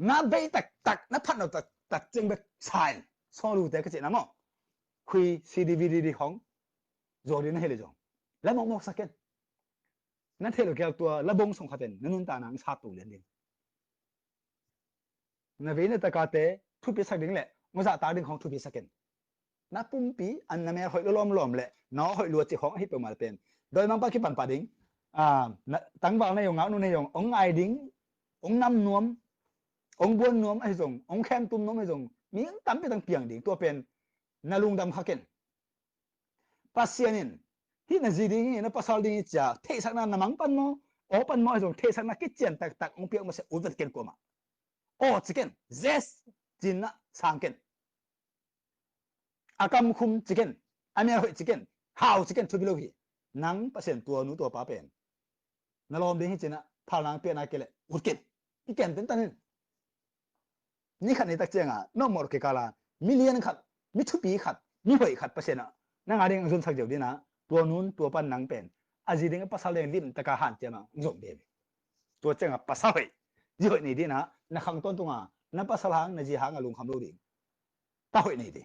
Speaker 1: na bei tak na phan no tak jeng bek san so lu te ka che na mo khui cdvd di khong zo di na hele jong la mok saken na thelo kel tua la bong song khaten nanun ta nang sa tu len din na ve na ta ka te thu pi sak ding le ngo za ta ding khong thu pi saken na pum pi an na me hoi lom le no hoi lu chi khong hi pe mal pen doi mang pa ki pan pa ding tăng vào này dùng áo này dùng ông ai đính ông năm nuông ông buôn nuông hay dùng ông khem tum nuông hay dùng miếng tắm cái tăng piang đỉnh tua pen na lung đam khaken pasienin hi na gì đi nó pasal đi cha thế sắc na namang pan mo o pan mo hay dùng thế sắc na cái chuyện tak ông piang mà sẽ uvat ken ko ma o chicken zes jin na sang ken akam khum chicken amel hoi chicken how chicken to below hi nang pasien tua nu tua pa pen na lom ding hi china phalang pe na kele utken iken ten tanin ni khat ni tak chenga no mor ke kala million khat mi thu pi khat mi hoi khat pasena na nga ding zun sak jeu dina tua nun tua pan nang pen aji ding pasal le lim taka han chema zom be tua chenga pasal hoi ji hoi ni dina na khang ton tunga na pasal hang na ji hang alung kham lo ding ta hoi ni di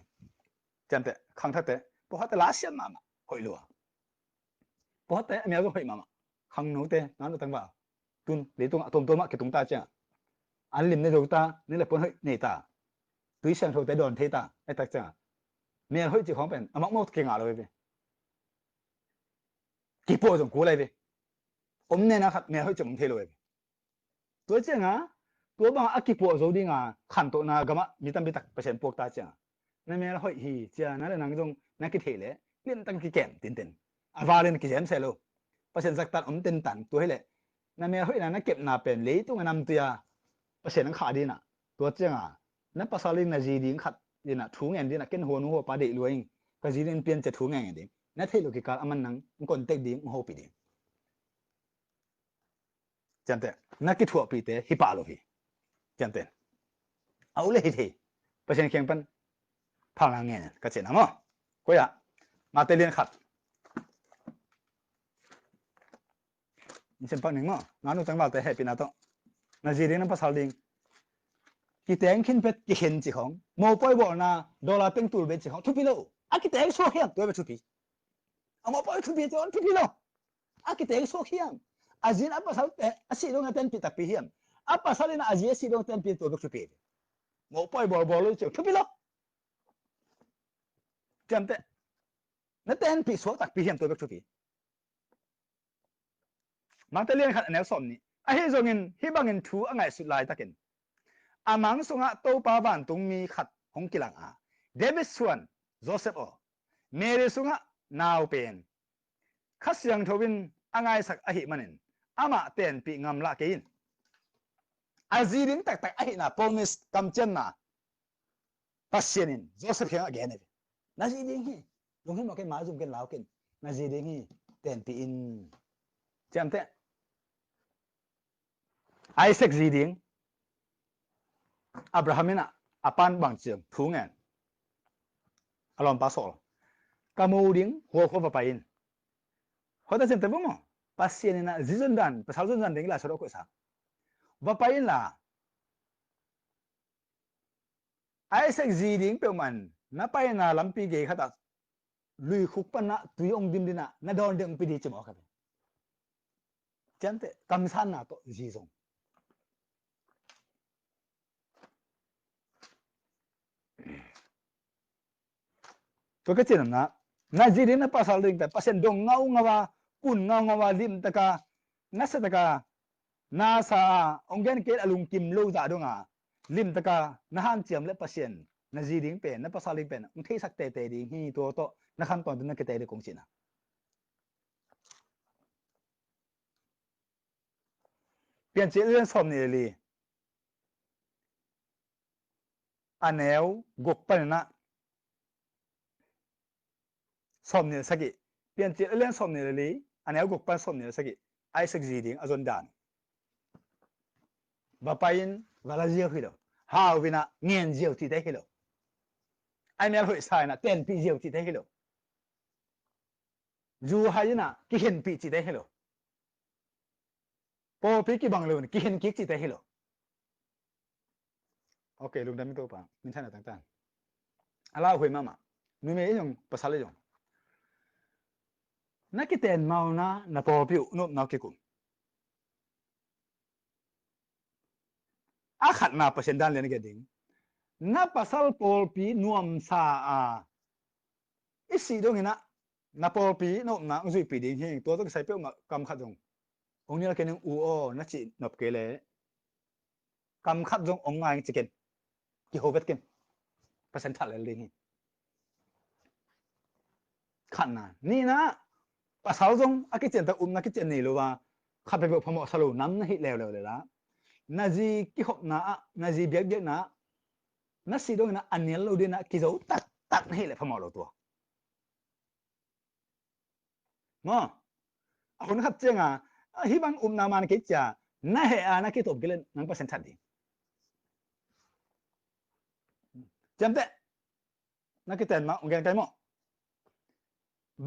Speaker 1: chante khang that te po hat la sian ma hoi lo po hat te amel hoi ma khang nấu te nó được tăng vào tun để tung mà cái tung ta chả ăn lim này đâu ta nên là con hơi nề ta túi sang thôi tới đòn thế ta ai ta chả mẹ hơi chỉ khó bền móc móc cái ngả rồi về kịp bộ giống cố lại về nên là khát mẹ hơi chậm thế rồi tôi chả ngã tôi bằng kịp bộ rồi đi ngả khăn tội na gama mi tâm bị tắc phải xem buộc ta chả nên mẹ hơi hì chả nó là năng dung nó cái thể lẽ liên tăng cái kèm tiền tiền vào lên cái dám xe luôn pasien sak tan ten tan tu hele na me hoi na kep na pen le tu nam tia pasien ang kha di na tu chenga na pasalin na ji ding khat di na thu ngen di na ken ho nu ho pa de luing ka ji den pian che thu ngen di na thei lo ki kal aman nang kon tek ding ho pi di chante na ki thu pi te hi pa lo hi chante au le hi thi pasien kheng pan phang lang ngen ka che na mo ko ya ma te lien khat xem bằng mà ngắn nó tăng vào tới hệ pin nào đó là gì đấy nó bắt đầu liền cái tiếng kinh phết cái hiện chỉ không mua bói bỏ na $เป็นตัวเป็นchỉ không thu phí lâu cái tiếng số hiền tôi phải thu phí mua bói thu phí cho thu phí lâu cái tiếng số hiền gì nó bắt đầu gì đó tên phí tập phí hiền bắt đầu là gì đó tên phí tôi phải thu phí mua bói bỏ lâu cho thu phí lâu chẳng thế nó tên phí số tập phí hiền tôi phải thu phí mang tới liên khát nẻo sòm ni hi zongin hi bangin thu angai su lai takin amang sunga to pa van tung mi khat hong kilang David Swan Joseph o Mary sunga naw pen khasyang thowin angai sak hi manin ama ten pi ngam la kein azirin tak hi na promise kam chen na pasienin Joseph heng again na ji ding hi lung hi ma ke ma zum ken law ken na ji ding hi ten pi in cham te Isaac Ziding Abrahamina apan bang chiang thu ngen alom pa sol kamu ding ho ho pa in ho ta chen te mo pasien na zizon dan pasal zon dan ding la so ko sa va pa in la Isaac Ziding pe man na pa na lampi ge khata lui khuk pan na tu ong dim dina na don ding pi di chmo ka chen te kam san na to ji zong tôi cái chuyện na gì đến nó pasal ding ta pasien dong ngau ngawa kun ngau ngawa lim taka na sa taka na sa ongen ke alung kim lo za donga lim taka na han chiam le pasien na gì ding pen na pasal ding pen thei sak te te ding hi to นักขั้นตอนนั้นก็แต่ได้กงจีนะเปลี่ยนเรื่องสมนี่เลยอันแนวกบปันนะสมนี่สักกี่เปลี่ยนเรื่องสมนี่เลยอันแนวกบปันสมนี่สักกี่ไอ้สักจีดิ้งอจนดานบ่ไปยินวลาเจียวฮิโลฮาววินะเงียนเจียวที่ได้ฮิโลไอ้แนวหุ่ยสายนะเต้นปีเจียวที่ได้ฮิโลจูหายนะกิเห็นปีที่ได้ฮิโลพอปีกี่บังเลยกิเห็นกิที่ได้ฮิโลโอเคลุงดำมิโตปะมินท่านต่างๆอะไรหุ่ยมามานุ่มเอ๋ยงภาษาเลยงนักกิเต้นมานะนับพอพิวนุนักกิคุมอาขัดนาเปอร์เซ็นต์ด้านเลยนี่ก็ดิ้งนับภาษาพอพินวมซาอิสิดงนะนับพอพินุนักอุยปีดิ้งเฮงตัวต้องใส่เปรี้ยวมากำขัดจงองนี้เราเกินอูโอนักจีนับเกลกำขัดจงองไงจะเกินกี่โฮเวตเกินเปอร์เซ็นต์ทัดเลยดิ้งขัดนานี่นะภาษาจงอากิเจนตะนักกิเจนนี่รู้ว่าขับไปบอกพมอสรุน้ำนั่นฮิเลวเลยละนาจีกี่หกนะนาจีเบียกเบียกนะนักสีดงนะอันนี้เราดีนะกิโจตัดให้เลยพมอเราตัวมั้งคนขัดเจงฮิบังนามันกิจจาน่าเหอานักกิจตบกิเลนนังเปอร์เซ็นต์ทัดดีจำแต่นักกิจเต็นมาองค์การไกมั้ง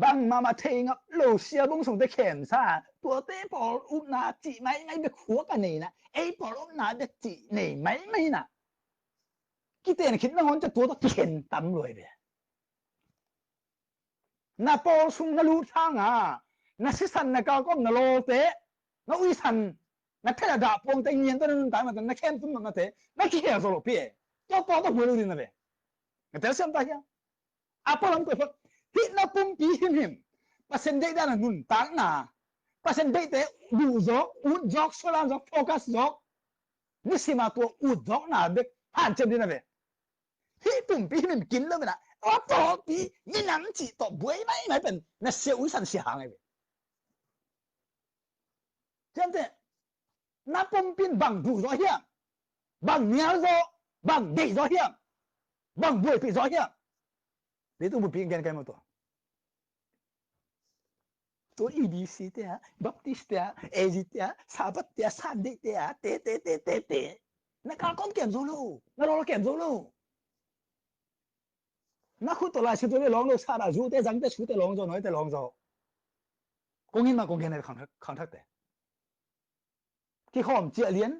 Speaker 1: บางมาเทงโลเซียบงส่งได้เข็มซาตัวเต้ปอลนาจีไม่ไปขัวกันนี่นะไอ้ปอลนาเด็กจีนี่ไม่นะกิเตนคิดว่ามันจะตัวต้องเข็นตำรวยไปนาปอลซุงนาลูทางนาสิสันนาเกาก็นาโลเตนาอุยสันนาเทระดาปงเตเงียนตัวนั้นตายมาแต่นาเข็นตุ้มมาเตนาขี้เหร่โซโลเปียเจ้าปอต้องหัวรู้ดีนะเบนาเตลเซมตายapa lam ko hi na pum pi him pasen dei da nun tak na pasen dei te du zo u jok solam zo focus jok ni sima to u jok na be han chem din na be hi pum pi him kin lo na o to pi ni nam chi to buai mai ben na se u san si hang ai be chem te na pum pin bang du zo hiang bang nya zo bang dei zo hiang bang buai pi zo hiangนี่ตัวบุพเพกันมาตัวอีบีซีเตะบัพติสเตะเอจิเตะซาบัตเตะซันเดเตะเตะนักการก้มเก็บโซโล่นักร้องเก็บโซโล่นักขุดตัวลายชุดตัวนี้ร้องโลซาดาจูเตะจังเตะชุดเตะร้องโจน้อยเตะร้องโจกงยินมากงเกนในขังทักเตะที่ข้อมเจียเลียน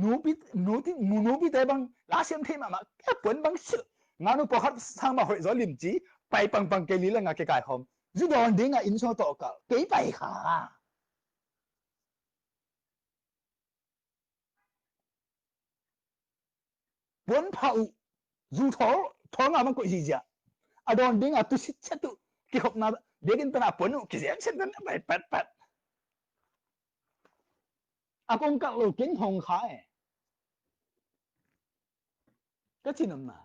Speaker 1: นูบิเตะบังลาเซียมเทมาแค่ปนบังสึงานุปหัดสร้างมาหอยจอลิมจีไปปังเกลีละงาเกไก่หอมจุดอนดิ้งอินโซโตกะเกยไปค่ะบนเผาจูท้องมันก็อีจ้ะอดอนดิ้งตุสิเชตุกิขบนาเด็กอินตนาปนุกิเสียเช่นนั้นไปปัดอากงกะโลกินหงขายก็ชินมา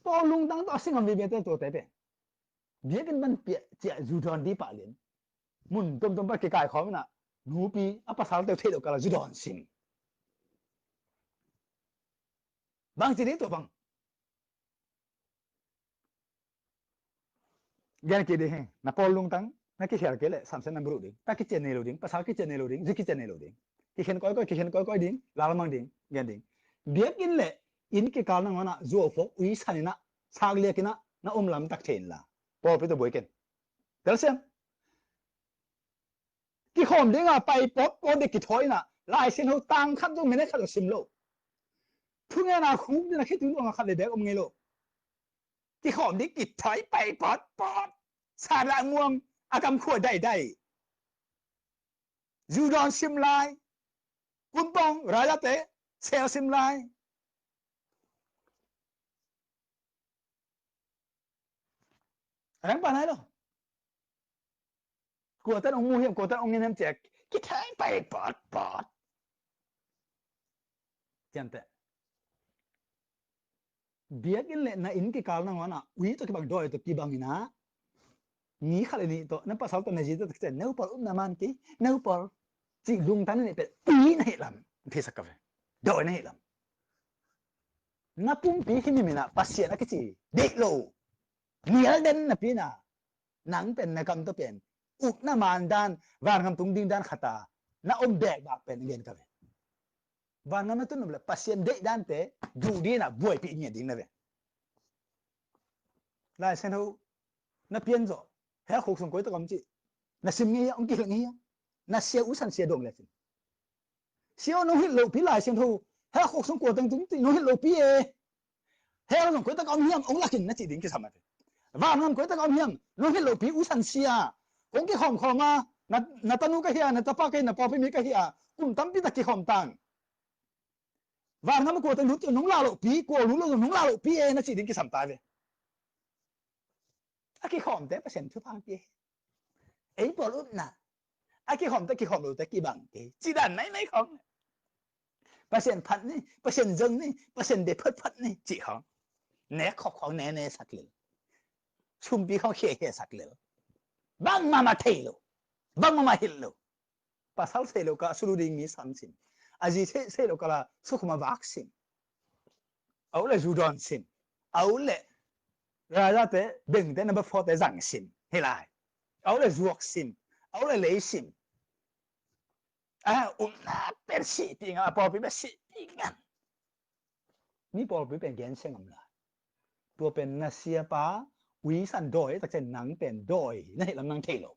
Speaker 1: พอลุงตั้งตัวสิ่งมันมีเบต้ตัวแต่เป็นเดี๋ยวกันมันเปียเจ้าจูดอนดีป่าเลียนมุนต้มไปเกยเขาไม่น่ะหนูปีอัปสาวเตะเทโลกาลจูดอนซิมบางทีนี่ตัวบางแกนกี่เดือนนับพอลุงตั้งนักกิจการเกล้สามเส้นนับรูดิ้งตากิจเจนเนลดิ้งภาษากิจเจนเนลดิ้งจิกิจเจนเนลดิ้งกิจเห็นก้อยดิ้งลาลมังดิ้งแกนดิ้งเดี๋ยวกินเลยอินกิการนั่งวันน่ะจูฟอกวิสันน่ะสากเลียกินน่ะน่าลำตักเทนละพอไปตัวบ่อยกันเดี๋ยวเสียงกี่ข้อมดิ้งไปป๊อปเด็กกี่ถอยน่ะลายเส้นเขาตั้งขั้นตรงไม่ได้ขั้นตรงซิมโลทุกอย่างน่ะคุ้มนะคิดถึงว่าขั้นเด็กอมเงโลกี่ข้อมดิ้งกี่ถอยไปป๊อปสาระม่วงอากำขวดได้ยูดอนซิมไลกุมปองรายละเตะเซลซิมไลรังปานไหนล่ะกลัวแต่องมูเหี้ยกลัวแต่องเงินแจกกี่ถอยไปปอดจำแต่ biak in le na in ki kal na ngona ui to ki bang doi to ki bang ina ni khale ni to na pasal to na ji to te neu por na man ki neu por chi lung tan ni pe pi na he lam the sakave doi na he lam na pum pi hi mi na pasien a ki chi de lo nial den na pi na nang pen na kam to pen uk na man dan van ngam tung ding dan khata na om dek ba pen ngen ka ve van ngam tu num le pasien de dan te du di na boy pi ngen ding na ve lai sen ho na pien zo he khok song koi to kam chi na sim ngi ong ki ngi na sia u san sia dong le sin sia no hit lo pi lai sen ho he khok song ko tang tung ti no hit lo pi e he song koi to kam hiam ong la kin na chi ding ki sam ate van ngam koi to kam hiam no hit lo pi u san sia ong ki khom khoma na tanu ka hia na tapa ke na pa pi mi ka hia kum tam pi ta ki khom tang van ngam ko tang tu nong la lo pi ko lu lo nong la lo pi e na chi ding ki sam ta ve a ki khom te pa sen thu pang pi ấy bỏ lúc nè ai cái hòm ta cái hòm rồi ta cái bằng cái chỉ đàn này không pasien phật này pasien dâng này pasien để phật này chỉ không né khó né sạch lửa chung bị không khề sạch lửa bang mà thấy lo bang mà hiểu lo pasal thấy lo cả sulu ding mi sam sin aji thấy lo cả là suk mà vaccine ấu là judan sin ấu là ra te đừng te number 4 te giảng sin hay lại ấu là ruột sin ấu là lấy sin una persiti nga po pi persiti nga ni po pi pen gen seng amla tua pen na sia pa wi san doi ta chen nang pen doi na lam nang thelo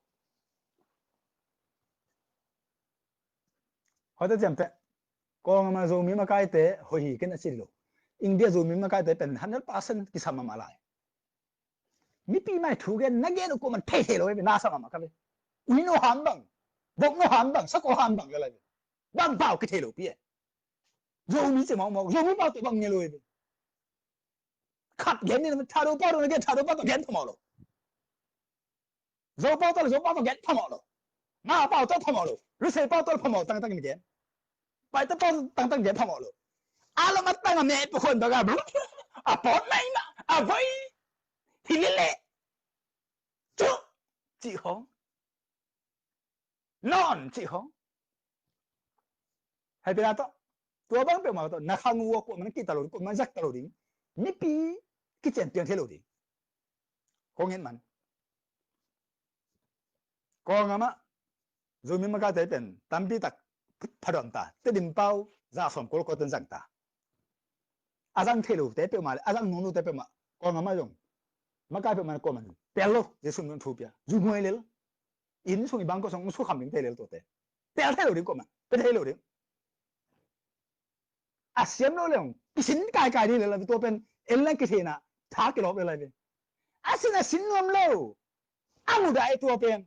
Speaker 1: ho ta jam te ko ma zo mi ma kai te ho hi ken asil lo india zo mi ma kai te pen 100% ki sama malai mi pi mai thu gen na gen ko man thelo be na sama ma ka be wi no han bang bok no han bang sa ko han bang la bang bao cái thelo pi rồi mi se mo rồi mi bao tự bằng nghe rồi khát ghét nên thà đâu bao đâu cái thà đâu bao tao ghét thằng rồi rồi bao tao ghét thằng rồi ngã bao tao thằng rồi rồi se bao tao thằng rồi tăng tăng ghét phải tao bao tăng ghét thằng rồi là mất tăng mẹ bữaคนตะกะปอดไหนนะไว้ทีนี้แหละจุจีหงนอนจีหงให้เป็นอะไรตัวบ้างเป็นมาตัวนักขังวัวกูมันกินตลอดกูมันจักตลอดดิ้งมีปีกิจเตียงเทโลดิ้งคงเห็นมันก็งั้นมะโจมีมันก็จะเป็นตั้มปีตักพัดอนตาเตดิมเป้าจะสมกุลก็ต้นจังตาอาจารย์เทโลเตเปมาอาจารย์นนท์เตเปมาก็งั้นมะจงมันก็เป็นมันก็มันเปลโลจะสุ่มเงินทูเปียจู่มวยเลยอินส่งอีบังก็ส่งสู้คำหนึ่งเทโลตัวเตะเปลเทโลดิ้งก็มันเป็นเทโลดิ้งเสียมโลเลยกิสินกายนี่เลยตัวเป็นเอลเลนกิสินะท้ากิโลเลยสินะสินนวมโลมุดไอตัวเป็น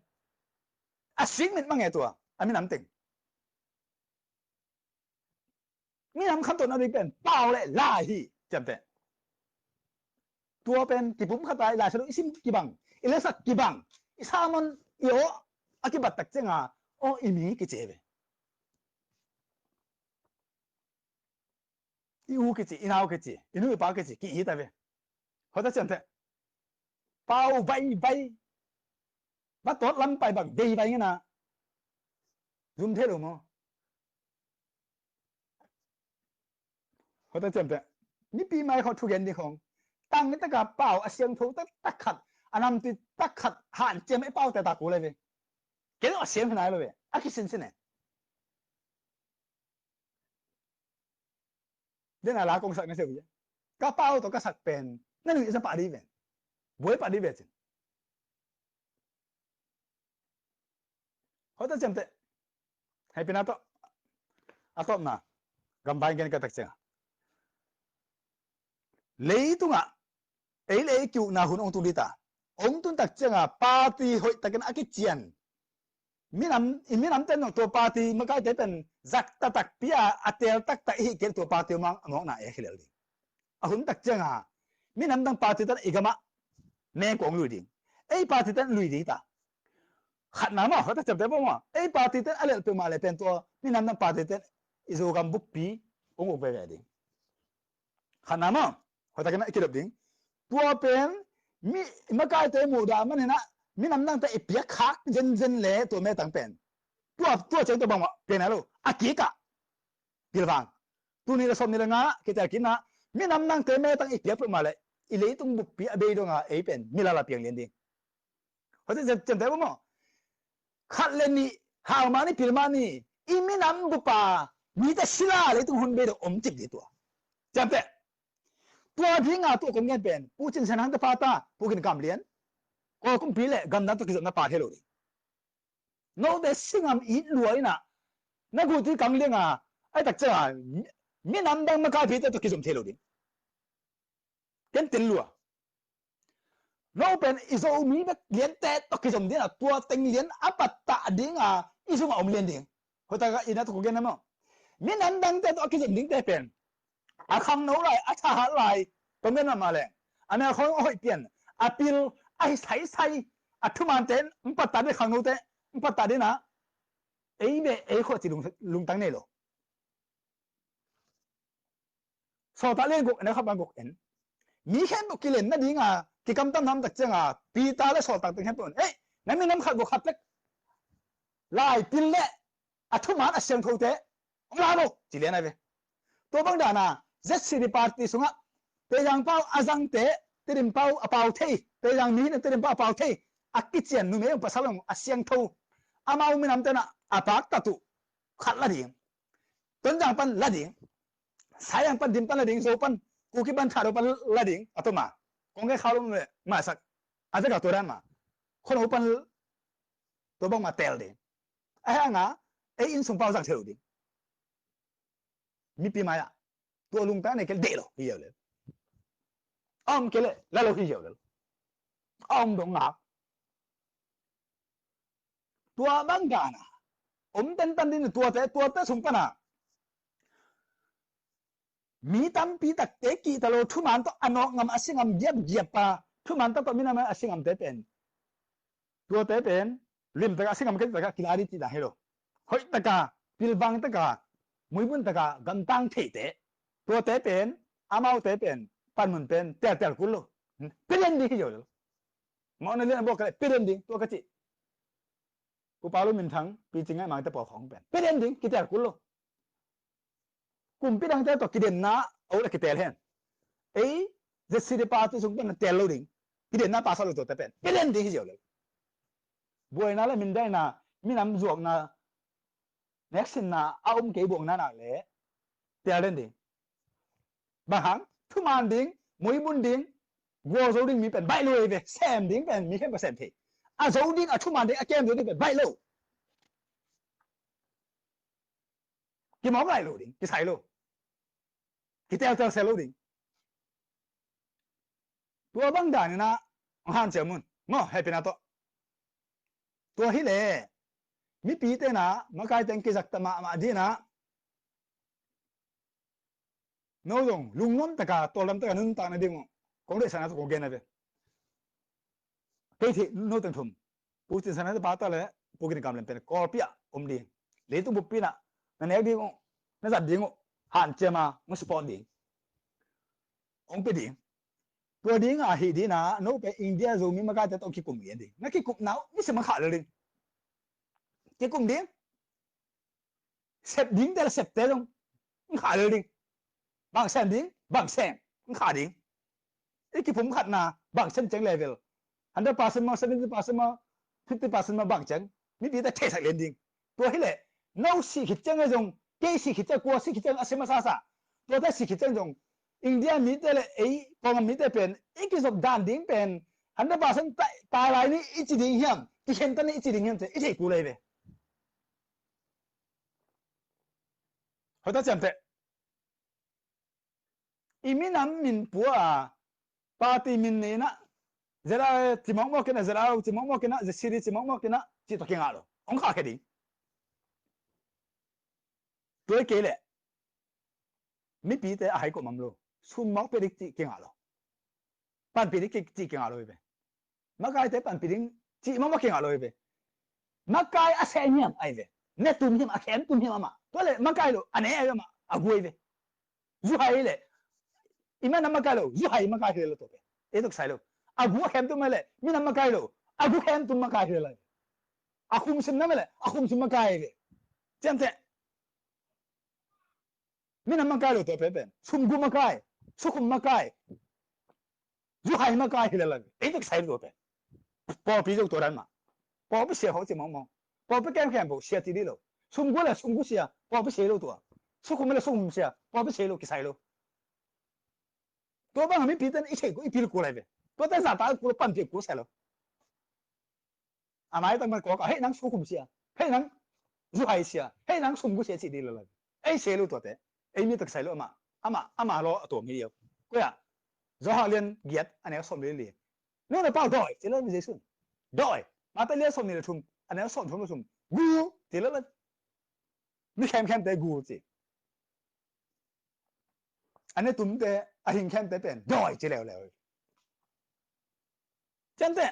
Speaker 1: สินมันมังไงตัวมีน้ำติงมีน้ำคำตัวนั้นเป็นเปล่าเลยลาฮีจำเป็นตัวเป็นกี่ปุ่มขัดไปลายสรุปอิสิมกี่บังอิเลสักกี่บังอิสามันโยอากิบัตตักเจ้งอิมีกี่เจ็บอีอูกิจิอีนาวกิจิอีนู่นป้ากิจิกี่อีแต่เว้ยเขาจะจำแต่เป้าใบบัดตัวลำไปบังดีไปงั้นนะรุมเทลมั้งเขาจะจำแต่นี่ปีใหม่เขาทุกอย่างดีของตั้งนี่ตะกับเป้าเสียงถูกตักขัดอันนั้นติตักขัดหันเจมไอ้เป้าแต่ตากูเลยเว้ยเกี่ยวกับเสียงขนาดไหนเว้ยคิดสินเนี่ยเดี๋ยวน่ารักกงสักนั่นเสียเว้ยก็เป้าตัวก็สักเป็นนั่นนี่จะปาดีเว้ยบวยปาดีเว้ยจริงเขาจะจำแต่ให้เป็นatau na gambayan kan katak siya lei tunga ei lei kyu na hun ong tulita ong tun tak siya party hoi takan akichian minam ten to party makai te pen zak tak pia atel tak ta hi ken to party mang na e khilel ahun tak siya minam dang party tan igama me kong lui ding ei party tan lui di ta khát nào mà họ ta chậm tới bao mà ấy party tên alel pe mà lại pen to ni nam party tên izo gam book pi ong về đi khát nào mà họ ta cái này kia đập đỉnh tua pen mi mà cái tới mù đà mà này nè mi nằm đang tới ipia khác dân lệ tua mẹ tăng pen tua chẳng tua bằng mà pen nào à kỹ cả kia vàng tu ni là xong ni là ngã kita kỹ na mi nằm đang tới mẹ tăng ipia mà lại ilei tung bục pi abe do ngã ấy pen mi là piang liền đi họ ta chẳng thấy không khát lên ni hào mà ni pil mà ni imi nằm bục pa mi ta sila lấy tung hun bê được chip đi tua chẳng thấy tua đi ngã tua cũng nghe pen pu chân sang hàng ta pa ta pu kinh cam liền ko cũng pi lệ gam na to kizam na pa hello no de singam ít lùi na na gu ti cam liền à ai đặc cha mi nam dang ma ka pi ta to kizam hello đi ken tin lùa no pen izo mi ba liền te to kizam đi là tua tinh liền apat ta đi ngà izo ma om liền đi hồi ta ga ina to ko gen na mo mi nam dang te to kizam đi te pen a khang no lại a cha lại to men ma le ana khong oi pian apil ai sai a thu man ten pat ta de khang no te pat ta de na ấy về ấy khó chỉ lung tăng này rồi sau ta lên cuộc nó không bằng cuộc ấn mi khen cuộc kia lên nó đi ngà cái cầm tâm tham đặc trưng à pi ta là sau ta từng khen tuần ấy nãy mình nắm khát cuộc khát đấy lại pin lệ à thu man à xem thâu thế ông làm đâu chỉ lên này về tôi bằng đàn à rất xì đi party xuống á tây giang bao azang thế tây đêm bao à bao thế tây giang mi tây đêm bao bao thế à cái chuyện nu mấy ông pasal ông à xem thâu à mau mình nắm tên à à bác ta tu khát là gì tuần giang pan là gì sayang pan dim pan la ding so pan kuki pan tharo pan la ding atoma kong ke khalum le ma sak aja ka toran ma khon opan to bang ma tel de a nga e in sung pau sang theu ding mi pi ma ya to lung ta ne ke de lo hi yo le ke le la lo hi yo le dong nga tua bang ga na ten tan din tua te sung pa na mi tam pi tak te ki talo thu man to ano ngam asingam giap pa thu man to mi na asingam te pen tua te pen lim ta asingam ke ta kilari ti da hero hoi ta ka pil bang ta ka muibun ta ka gam tang the te tua te pen amau te pen pan mun pen tel kulo pelen di yo mo na le bo ka pelen di tua ka chi ku palu min thang pi chingai mang ta po khong pen pelen di ki tel kulo cùng biết đang theo tổ kỳ điển na ấu là cái tèl hen ấy giờ xí đi pa tôi dùng bên tèl lâu đỉnh kỳ điển na pa sao được tổ tập bên biết đến thì hiểu được buổi na là mình đây na mình nằm ruộng na next na ông cái buồng na nào lẽ tèl lên đỉnh bà hăng thu man đỉnh mũi bún đỉnh gua dấu đỉnh mi bên bay lùi về xem đỉnh bên mi hết mà xem thì à dấu đỉnh à thu man đỉnh à kem đỉnh bên bay lâu cái món lại lùi đỉnh cái sai lâu kita tel selo ding tua bang da ni na han chemun mo happy na to tua hi le mi pi te na ma kai ten ki zakta ma di na no dong lung nom ta ka to lam ta nun ta na ding ko le sana ko gen na be ke thi no ten thum pu tin sana ba ta le pu ki kam len pen ko pia di le tu bu pi na ne di ngo na zat di ngo hạn chế mà nó spawn đi ông biết đi tôi đi ngà hi đi na nó về India rồi mình mà cái tao kia cùng đi nó kia cùng nào như sao mà khá lên kia cùng đi xếp đi đây là xếp thế không khá lên đi bằng xem đi bằng xem khá đi cái phụng khát na bằng xem chẳng level 100% mà 70% mà 50% mà bằng chẳng mình đi ta thể sạch lên đi tôi thấy lệ nấu xì khít chẳng cái dùng cái xì khít chẳng qua xì khít chẳng à xem mà sao tôi thấy xì khít chẳng dùng India mi te le ei pong mi te pen ikizop dan ding pen 100% ta lai ni ichi ding hiam ti hen tan ni ichi ding hiam te ichi ku lai be hoda cham te imi nam min pu a party min ne na zera timong mo kena zera timong mo kena ze siri timong mo kena chi to kenga lo ong kha ke ding tôi kể lệ mi pi te a hai ko mam lo sun mau pe dik ti kenga lo pan pi dik ti kenga lo be makai te pan pi ding ti ma kenga lo be makai a se nyam ai ve ne tum him a khem tum him ma to le makai lo ane ai ma a goi ve zu hai le iman nama kai lo zu hai ma kai lo to pe e tok sai lo agu hem tu male mi nama kai lo agu hem tu ma kai lo akum sim na male akum sim ma kai ve chen te mi nama kai lo to pe pe sum gu ma kai su kum ma kai zu hai ma kai lo e tok sai lo pe po pi to ran ma po bu xie ho ji mong mong po bu kem kem bu xie ti li lo sum gu la sum gu xie po bu xie lo to su kum le su kum xie po bu xie lo ki sai loตัวบ้างไม่พิจารณาอีเฉยกูอีพิลกูอะไรไปตัวแต่สาตากูปั่นเปียกกูใส่แล้วอ่ะไม่ต้องมาก่อเฮ้ยนังสู้คุมเสียเฮ้ยนังรู้ไอเสียเฮ้ยนังสุ่มกูเสียสิดีเลยไอ้เสียรู้ตัวแต่ไอ้มีตักใส่แล้วอามาล้อตัวมีเดียวกูอยากจะหาเรียนเกียรติอันนี้สมเรียนเลยนู่นน่ะเป้าดอยเจริญวิเศษดอยมาแต่เรียนสมนี่เลยทุ่มอันนี้สมทุ่มทุ่มกูเจริญเลยไม่แข็งแต่กูสิอันนี้ตุ้มแต่อาหิงแค่แต่เป็นดอยเจริญแล้วจันแต่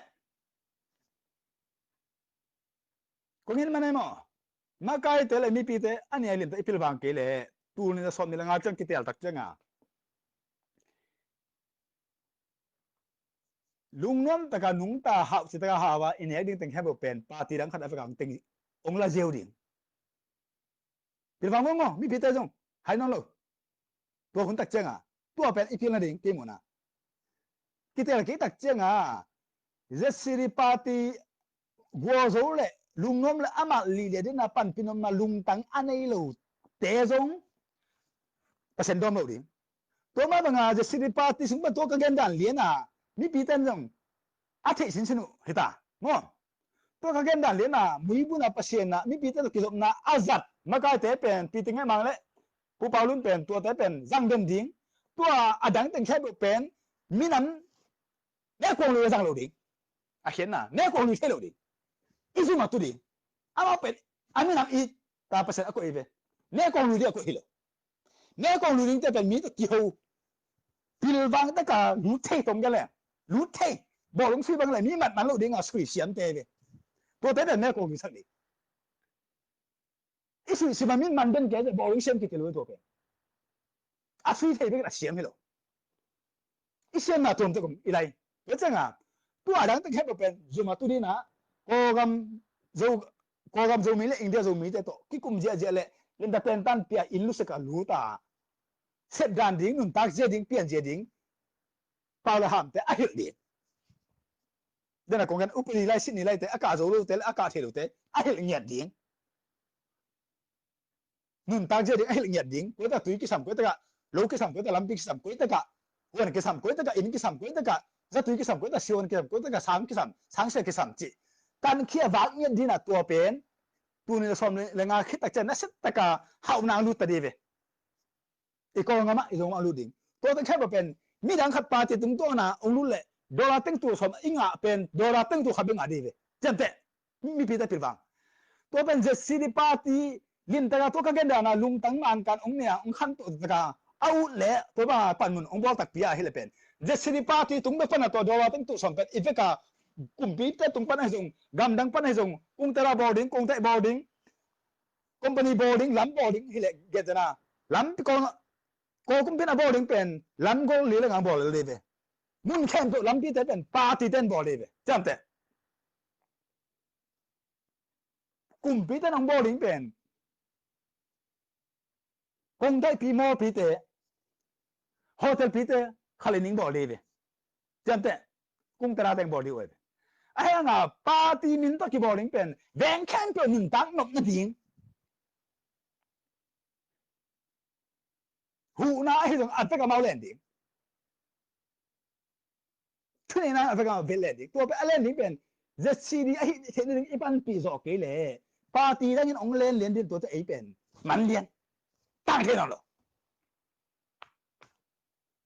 Speaker 1: ก็เห็นมันไงมั้งมาใกล้แต่เลยมีปีแต่อันนี้เรียนแต่อีพิลบางเกเลยตูนี่จะสอนนี่ละงานจังกิเตลตักจังอ่ะลุงน้องตะการนุ่งตาหาสิตะการหาว่าอินเดียดิ้งแต่งแค่แบบเป็นปาร์ตี้ดังขัดแอฟริกาติงองค์ละเจียวดิ้งพิลบางงงมีปีแต่จงหายน้องลูกตัวคนตักจังอ่ะตัวเป็นอีพิลนั่นดิ้งเกมน่ะกิเตลกิตักจังอ่ะเจสซี่ปาร์ตี้กัวโซ่เลยลุงน้องเลยอามาลีเดียนะปันพินมาลุงตังอันนี้ลูเตะจงเปอร์เซ็นต์ดอมลูดิ้งตัวมาบังอาเจสซี่ปาร์ตี้ซึ่งเป็นตัวกันกันดันเลี้ยนะมีปีเต็มจงอาทิตย์สินสนุเฮตามั้งตัวกันกันดันเลี้ยนะมุยบุญอาเปอร์เซ็นต์นะมีปีเต็มกิโลนะอาจัดมาใกล้เตะเป็นปีติงให้มังเลยผู้เป่าลุ่นเป็นตัวเตะเป็นจังเดิมดิ้งตัวอดังแต่งแค่แบบเป็นมีนั้นแน่กงเลยจังลูดิ้งอาเห็นนะแน่กงเลยเท่ลูดิ้งอีสุมาตุดิ้งอามาเป็นอามีนั้นอีตาเปอร์เซ็นต์ก็อีเว่แน่กงเลยเดียวก็อีโลแน่กงเลยดิ้งจะเป็นมีตัวกี่หูพิลวังตะการรู้เท่ตรงกันเลยรู้เท่บอกลงชื่อบางเลยมีมันลูดิ้งอ่ะสุยเสียมเตะเว่ตัวเตะเป็นแน่กงเลยสักนิดอีสุยสิมันมีมันเป็นแก่จะบอกลงเสียมกี่กิโลตัวเป็นอาสุยเท่เป็นกระเสียมเหรออีเสียมน่ะตัวมันจะกงอีไรเวจังอ่ะตัวอดังแต่งแค่แบบเป็นจุมาตุดิ้งนะโกกำมีเลยอินเดียมีแต่ตัวกี่กุมเจ้าเจ้าเลยเล่นแต่เป็นตันเปียอินลุสกับลูตาเสร็จดันดิ้งนุ่นตักเจ้าดิ้งเปลี่ยนเจ้าดิ้งเปล่าละห้ามแต่อาหิลดิ้งเดี๋ยวนะกงกันอุปนิไลสินิไลแต่อากาศโจลูแต่อากาศเทลูแต่อาหิลเงียดดิ้งนุ่นตักเจ้าดิ้งอาหิลเงียดดิ้งกูแต่ตุยกิสัมกูแต่กะโลกิสัมกูแต่ลำปีกิสัมกูแต่กะวันกิสัมกูแต่กะอินกิสัมกูแต่กะจะตุยกิสัมกูแต่สิวันกิสัมกูแต่กะสามกิสัมสังเสกกิสัมจีการเขี่ยวักเงียดดิ้งน่ะตัวเป็นตัวนี้จะสมเลยงานคิดแต่เจนนั่นสิแต่กะหาวนางลูตดีเวอีกองงามะอีกองลูดิ้งตัวแต่แค่แบบเป็นมีดังขัดปาติตรงตัวน่ะองลูเลยดอลลาร์ตั้งตัวสมอิงอ่ะเป็นดอลลาร์ตั้งตัวขับเป็นอะไรเวเจนเตมีพิจารณาฟังตัวเป็นเจสิริปาติลินแต่ตัวกันเดานะลุงตั้งงานการองเนี่ยองขันตัวแต่กะเอาเละตัวบ้าปั่นมุนองบอลตักปีอาให้เลยเป็นเจสิริปาติตรงไม่ฟันตัวดอลลาร์ตั้งตัวสมเป็นอีเวกะกุมปีเตตรงปันให้ส่งกำดังปันให้ส่งองแต่ละบอลดิ้งองแต่บอลดิ้งคอมพานีบอลดิ้งล้ำบอลดิ้งให้เลยเกจนะล้ำก็กุมเป็นบอลดิ้งเป็นล้ำก็เลี้ยงงานบอลเลยเวมุนแข่งตัวล้ำปีเตเป็นปาติเต้นบอลเลยเวจำแต่กุมปีเตน้องบอลดิ้งเป็นคงได้ปีมอปีเตโฮเทลปีเตคาลินิงบอลเลยเวจำแต่กุ้งตราแดงบอลดีเว้ยไอ้ยังอ่ะปาร์ตี้มินต์ที่บอลลิงเป็นแบงแข่งเป็นหนึ่งตั้งนกนั่นเองหูน่าไอ้ตรงอัฟริกามาเล่นดิ้งทุนนี่นะอัฟริกามาเล่นดิ้งตัวเป็นเล่นดิ้งเป็นเจสซี่ดีไอ้เทนดิ้งอีปันปีศอกเลยปาร์ตี้ได้ยินองเล่นดิ้งตัวจะไอ้เป็นมันเลี้ยนตั้งแค่นั้นหรอ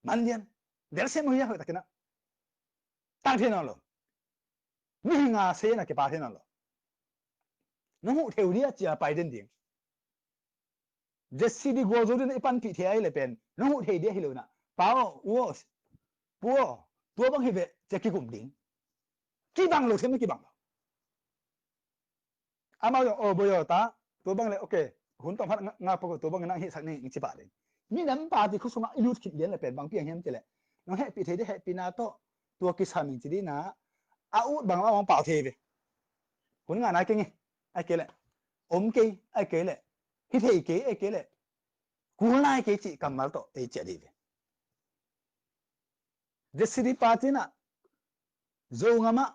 Speaker 1: มันเลี้ยนเดี๋ยวเสียมือยังเหรอตะกี้นะตั้งเท่านั้นหรอมีงาเสียนะแกปาเท่านั้นหรอน้องเทวดีจะไปเดินดิ้งเจสซี่ดีกัวโจดินไอ้ปันปีเทียเลยเป็นน้องเทวดีให้เลยนะป้าววัวปัวตัวบางทีจะกี่กลุ่มดิ้งกี่บังลูกเท่าไม่กี่บังอามาโอ้บอยตาตัวบางเลยโอเคหุ่นต้องพัดงาปกตัวบางนั่งเฮสักนี่จิบาเลย มีน้ำปาที่เขาส่งอายุคิดเลี้ยนเลยเป็นบางเพียงเห็นจะแหละน้องแฮปปี้เทได้แฮปปี้นาโตตัวกิสามิงจีดีนะอาอุบางว่าบางเป่าเทไปคนงานอะไรเก่งไอ้เกล่อมเก่งไอ้เกล่ฮิตเฮเกไอ้เกล่กูน่าเกจิกำมาโตไอ้เจดีไปเดสิริปาตินะโจงามา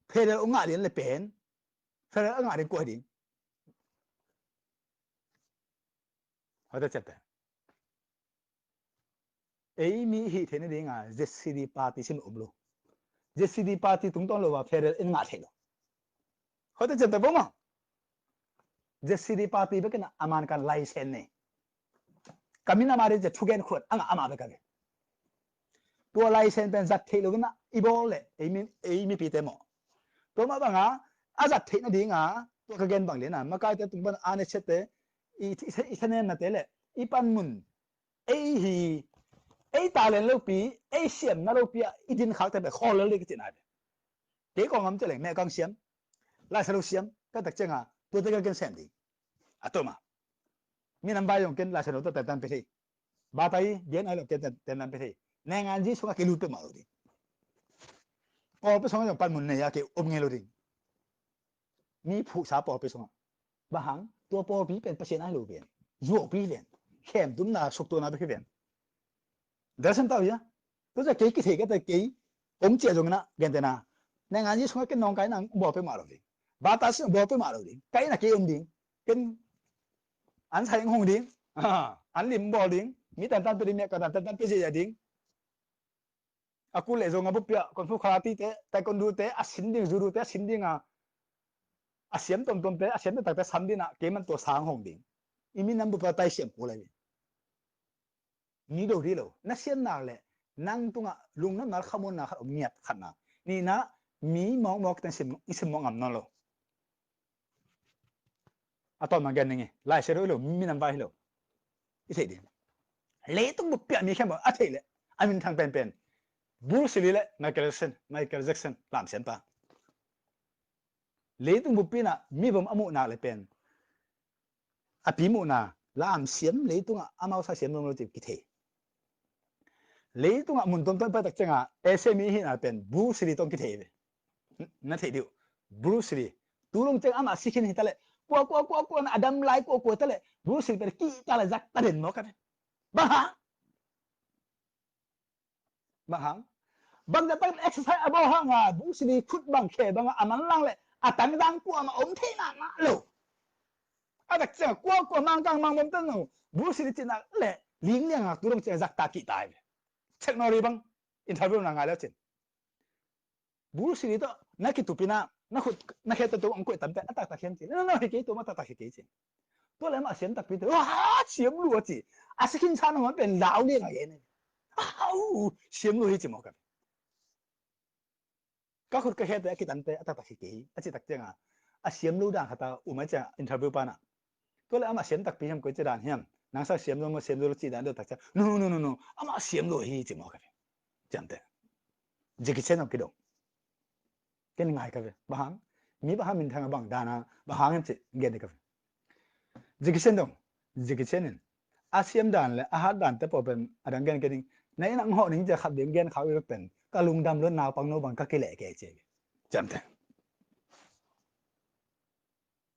Speaker 1: เพลองาเลี้ยนเลยเป็นเพลองาเลี้ยนกูให้ดีเขาจะเจ็บเอ้ยมีฮิตเห็นได้ไงเดสิริปาติสินอุบลูเดสิริปาติตุ้งต้องรู้ว่าเพลเอ็นงาเทโลเขาจะเจ็บบ้างมั้งเดสิริปาติเบกันอามันกันไลเซนเนี่ยกามินามาเรจะทุกอย่างขวดอ่ะอามาเบกันตัวไลเซนเป็นจัดเทโลกันนะอีโบเลยเอ้ยมีปีเตมอตัวมาบังอ่ะอาจัดเทนดีงาตัวกระเกนบังเลยนะมาใกล้จะตุ้งบันอันนี้เช็ดเตอีทะเนนนั่นเตเลยอีปันมุนเอ้ยไอ้ตาเลนลูกปีไอ้เสียมนั่นลูกปีอีดินเขาแต่แบบคอเลยก็จะไหนเด็กของผมจะเลยแม่กังเสียมไล่สรุปเสียมก็ตักเจ้าตัวเด็กกันเสียมดีอะตัวมามีน้ำใบยงกินไล่สรุปตัวแต่ตันไปที่บาตายเย็นอะไรกินแต่ตันไปที่ในงานจีสุขกิลุตัวมาลูดิพอไปส่งอย่างปันมุนเนี่ยกิอมเงลูดิมีผู้สาวพอไปส่งบางตัวพอปีเป็นประเทศไหนลูกเป็นยูปีเป็นเข้มตุ้มน่าสุกตัวน่าไปเป็นเดี๋ยวฉันตอบยังตัวจะเกี่ยกี่เทก็แต่เกี่ยอมเจียจงนะเกินแต่นะในงานนี้ช่วยกันน้องกันนั่งบอกไปมาเลยบาตาสิบอกไปมาเลยกันน่ะเกี่ยอมดิ้งกันอันใช้หงดิ้งอันลิมบอกดิ้งมีแต่ตันไปดิ้งเนี่ยก็แต่ตันไปเสียดิ้งaku le zonga bupya kon fu khati te taekwondo te asinding juru te asindinga asiam tom tom te asiam te takta samdina keman to sang hong ding imi nam bupa tai siam ko lai ni do ri lo na sian na le nang tunga lung na nar khamon na khat miat khatna ni na mi mong mok tan sim isim mong am no lo ato ma gan ngi lai se ro lo mi nam bai lo i thei din le tung bupya mi khem a thei le amin thang pen pen Bruce Lee le Michael Jackson làm xem ta lấy tung bút pin à mi bấm amu na le pen à pi mu na làm xem lấy tung à amau sa xem lo ti ki lấy tung à mun tom tom pa tak changa ese mi hi na pen Bruce Lee tong ki the na the diu Bruce Lee tu long chang ama sikin hi ta le ko na adam lai ko ta le Bruce Lee per ki ta le zak ta den mo ka ba ha bang da bang exercise abo ha nga bu sini khut bang khe bang aman lang le atang dang ku ama om the na ma lo ada cha ko mang kang mang bom tan no bu sini tin le ling liang a turong cha zak ta ki tai technology bang interview na nga le chin bu sini to na ki tu pina na khut na khe to ong ko tan te atak ta khem chi no he ke to ma ta ta he ke chi to le ma xian tak pi wa xiam lu chi a skin chan ma ben lao le nga ye ne au xiam lu hi chi mo kaก็คุณก็เห็นแต่กิตันเตอตักตักขี้อาจจะตักเจ้าเสียมรู้ด่างขตาอุมาจะอินเทอร์วิวปานะตัวเลยอามาเสียมตักปีhemก็จะด่างเฮียมนางสาวเสียมรู้มาเสียมรู้จีด่างเดือดตักเจ้า no อามาเสียมรู้ฮีจิมอกันจังเตจิกิเชนเอาคิดดูกันง่ายกันเลยบ้างมีบ้างมินทางบ้างด่านะบ้างเห็นจิเกณฑ์กันจิกิเชนดงจิกิเชนอาเซียมด่านเลยอาหารด่านแต่พอเป็นอะไรเกณฑ์กันในนังห่อนี้จะขับเดียมเกณฑ์เขาอีกเป็นก็ลุงดำล้วนนาวปังโนบังก็เกลี่ยแก่เจ๊จำแต่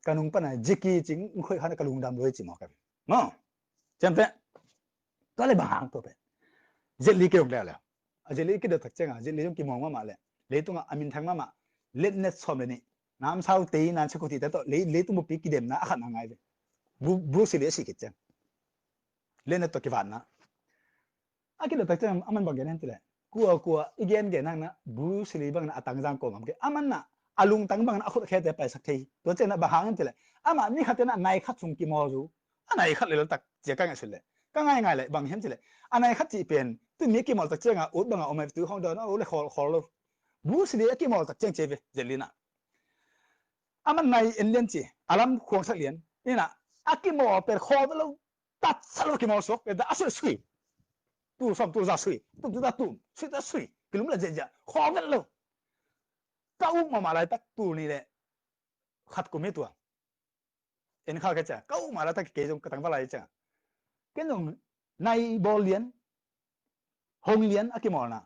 Speaker 1: การนุ่งปนัยจิกี้จริงไม่ค่อยขันกับลุงดำเลยจิมอกันมั้งจำแต่ก็เลยบางตัวเป็นเจลลี่เกี่ยวกับแล้วเจลลี่กี่เดือดถักเจ้าเจลลี่ต้องกี่มองมาเลยเลยต้องอามินทางมาเล่นเน็ตซ้อมเลยนี่น้ำเช้าตีน้ำเช้าตีแต่ตัวเลยต้องบุปผกี่เดมนะขันยังไงเลยบรูซิลีสิกิจจังเล่นเน็ตตัวกี่วันนะกี่เดือดถักเจ้าอามันบางอย่างนั่นตัวเลยกลัวอีกอย่างเกี่ยนั่งนะบรูซิลีบางนะตั้งจังกอมันอามันนะอาลุงตั้งบางนะคนแค่แต่ไปสักทีตัวเจ้านะบางนั่นตัวเลยอามันนี่ขัดนะนายขัดสุ่มกี่มอจูนายขัดเลยเราตักเจ้ากันยังสิเลยก็ง่ายเลยบางเห็นสิเลยอันนายขัดจีเป็นตัวมีกี่มอตักเจ้าอุดบางเอามาตัวห้องเดินเอาเลยขอเราบรูซิลีกี่มอตักเจ้าเจ็บเจลิน่ะอามันนายเอ็นเลียนจีอารมณ์ควงสักเลียนนี่นะกี่มอเป็นคอแล้วตัดสลบกี่มอสกเป็นอาศัยสุยตู้ซ้ำตู้จ่าสุยตู้จ่าตุ้มสุยจ่าสุยกิลุมละเจ๊จ้าขอกันเลยก้าวมาอะไรตักตู้นี่แหละขัดกูไม่ตัวเอ็นข้าวกันจ้าก้าวมาแล้วตักเกจงกระตังว่าอะไรจ้า cái nông này bò liền hồng liền à cái mỏ na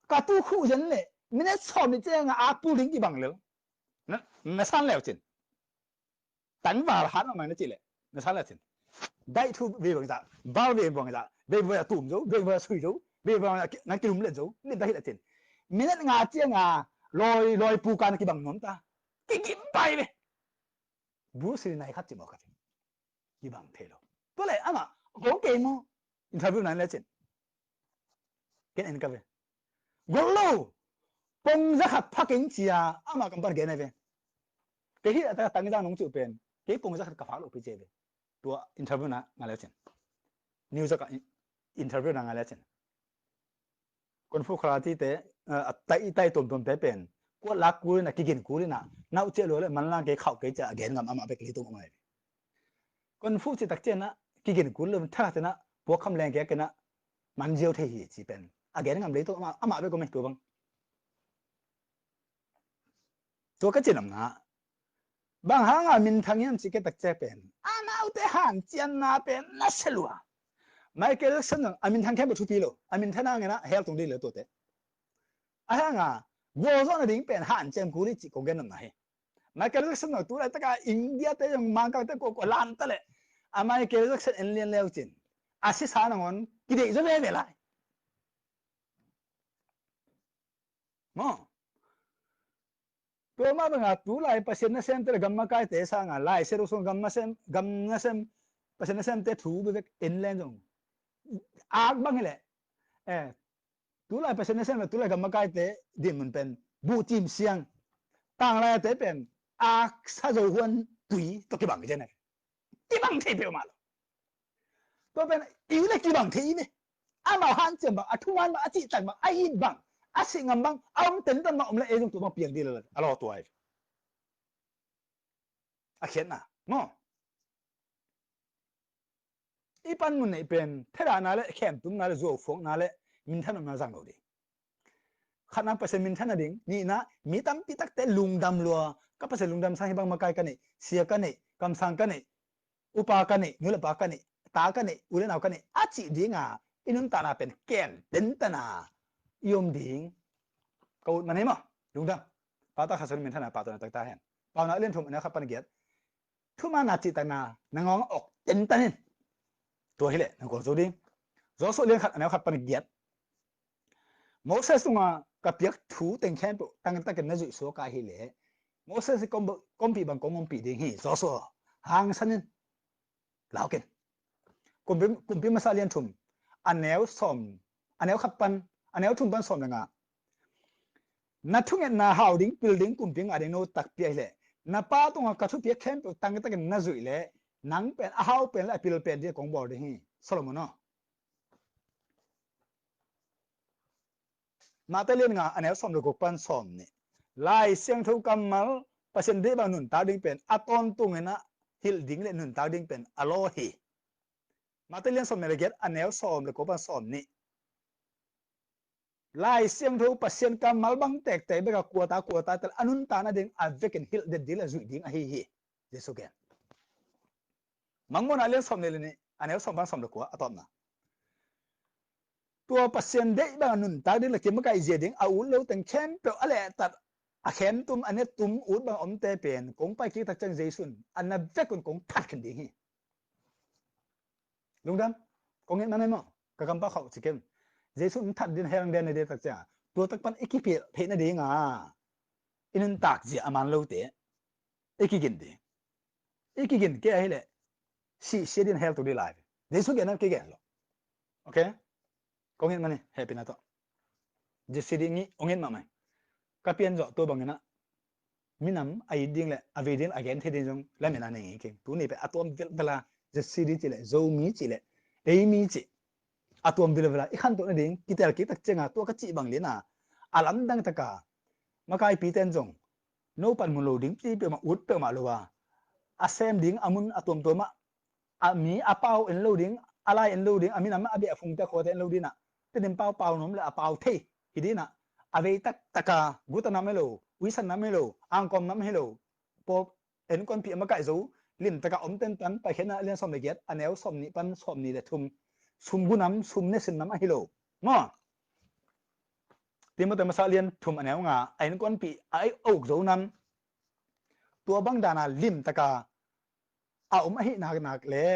Speaker 1: cả tu khu dân lệ mình đã chọn được cái ngà áp bù lính cái bằng lớn nó sang lèo trên đánh vào hắn mà nó chỉ lệ nó sang lèo trên đại thu về bằng dạng bao về bằng dạng về vừa tủm dấu về vừa sủi dấu về vừa nó kêu lên dấu nên đây là trên mình đã ngà chia ngà lôi lôi bù can cái bằng nón ta cái bay về bố sư này khác chỉ một cái bằng thế rồi tôi lại ama có cái mà interview này là trên cái này cái về gõ lâu bông ra hạt phát kiến gì à ama cầm bàn cái này về cái hiện tại tăng ra nông chịu bền cái bông ra hạt cà pháo lộ bây giờ về tua interview na ngài trên news ka interview na ngài trên con phu khá thì thế tay tôm té bền qua lá cúi là cái gìn cúi na nấu chơi rồi mình là cái khẩu cái chả gìn ngầm ama bị cái tung mà con phu chỉ đặc trưng na cái gìn cúi lên thà thế na buộc khăm lên cái na mình diêu thì chỉ bền gìn ngầm lấy tung ama bị cái mình tua băng cái chuyện nào bang hang mình thằng em chỉ cái đặc chế bền nào để hàng tiền na bền na selu Michael Jackson mình thằng em bị thu phí rồi mình thằng nào nghe na heo tung đi lỡ tuột đấy hang vô số là đỉnh bền hàng tiền cú đi chỉ có cái nằm này Michael Jackson nói tôi lại tất cả India tới dùng mang cái tới của lan tới lệ Michael Jackson anh liên leo trên sẽ sao nào ngon cái đấy rất về lại mà tôi mà bằng tôi lại pasien xem tới gamma cái thế sao lại sẽ rồi gamma xem pasien xem tới thú với anh lên rồi bằng cái lệ tôi lại pasien xem là tôi lại gamma cái thế điểm mình bên bu chim xiang tăng lại thế bên sa rồi huân tùy tôi cái bằng cái này cái bằng thế biểu mà tôi bên yếu là cái bằng thế này mà han chém bằng thu han bằng chỉ tặng bằng in bằng sinh ngầm bằng ông tính tâm ông lại dùng tụi bằng biển đi rồi lo tuổi khiến à mà一般我那边太大拿来看东拿来做风拿来明天那上头的看那不是明天那顶你那米当比得得龙담咯个不是龙담 상이 방 마kai个呢sia个呢kam sang个呢upa个呢nulla pa个呢ta个呢ulen au个呢chỉ ding inun ta na pen ken den ta na yom ding câu mà này mà đúng không pa ta khasar min thana pa ta ta hen pa na len thum na khapan get thuma na chi ta na ngong ok den ta nen tua hi lệ nó còn số đi gió số liên khát nếu khát bằng giết mỗi xe xung cái việc thú tình khen bộ tăng tăng cái nó dụ số cái hi lệ mỗi xe sẽ công bị bằng công bị đi hi gió số hàng sân lão kiện cùng bị mà sao liên thùng nếu xóm nếu khát bằng nếu thùng bằng xóm là ngà na thung na hào đỉnh building cùng bị ngà đi nô tắc bia lệ na pa tung cái thú việc khen bộ tăng cái nó dụ lệ nắng pen hao pen lại pil pen đi công bảo đi hi Solomon nó mà tới liên ngà anh em xóm được cục pan xóm này lại xem thâu cầm mal pasien đi bằng nụn tao đinh pen aton tung na hil ding lên nụn tao đinh pen alo hi mà tới liên xóm này get anh em xóm được cục pan xóm này lại xem thâu pasien cầm mal băng tek tek bega kuota tel anun ta na ding avekin hil de dila zui ding hi Yesu gen mangmon alien som ne anel som bang som de ko atom na tua pasien de ba nun ta de la kim kai je ding au lo teng chen pe ale tat khen tum anet tum ut bang om te pen kong pai ki tak chang jesun anna ve kun kong that khan ding hi lung dam kong ngen nanai mo ka kam pa khau chikem jesun that din hang den de tak cha tua tak pan ekipi phe na ding inun tak ji aman lo te ekigin de ekigin ke ai le she didn't have to be live they should get na ke gen lo okay có nghĩa mà happy na to je si ding ni ongin ma mai ka pian zo to bang na minam ai ding le ave ding again the ding jong la mena nei ke tu ni pe atom vela je si di chi le zo mi chi le dei mi chi atom vela i khan to na ding ki tel ki tak chenga to ka chi bang le na alam dang ta ka ma kai pi ten jong no pan mu lo ding pi pe ma ut pe ma lo wa asem ding amun atom to ma mi apau en lo ding alai en lo ding amina ma abi afung ta ko ten lo dina tên pau pau nom là pau thế thì đi nè ave tak taka guta namelo wisan namelo angkom nam hello po en kon pi ma kai zo lim taka om ten tan pa khena len som le get aneu som ni pan som ni le thum sum gunam sum ne sin nam a hilo ngo timo te masa lian thum aneu nga ain kon pi ai ok zo nam tua bang dana lim taka a hi nak le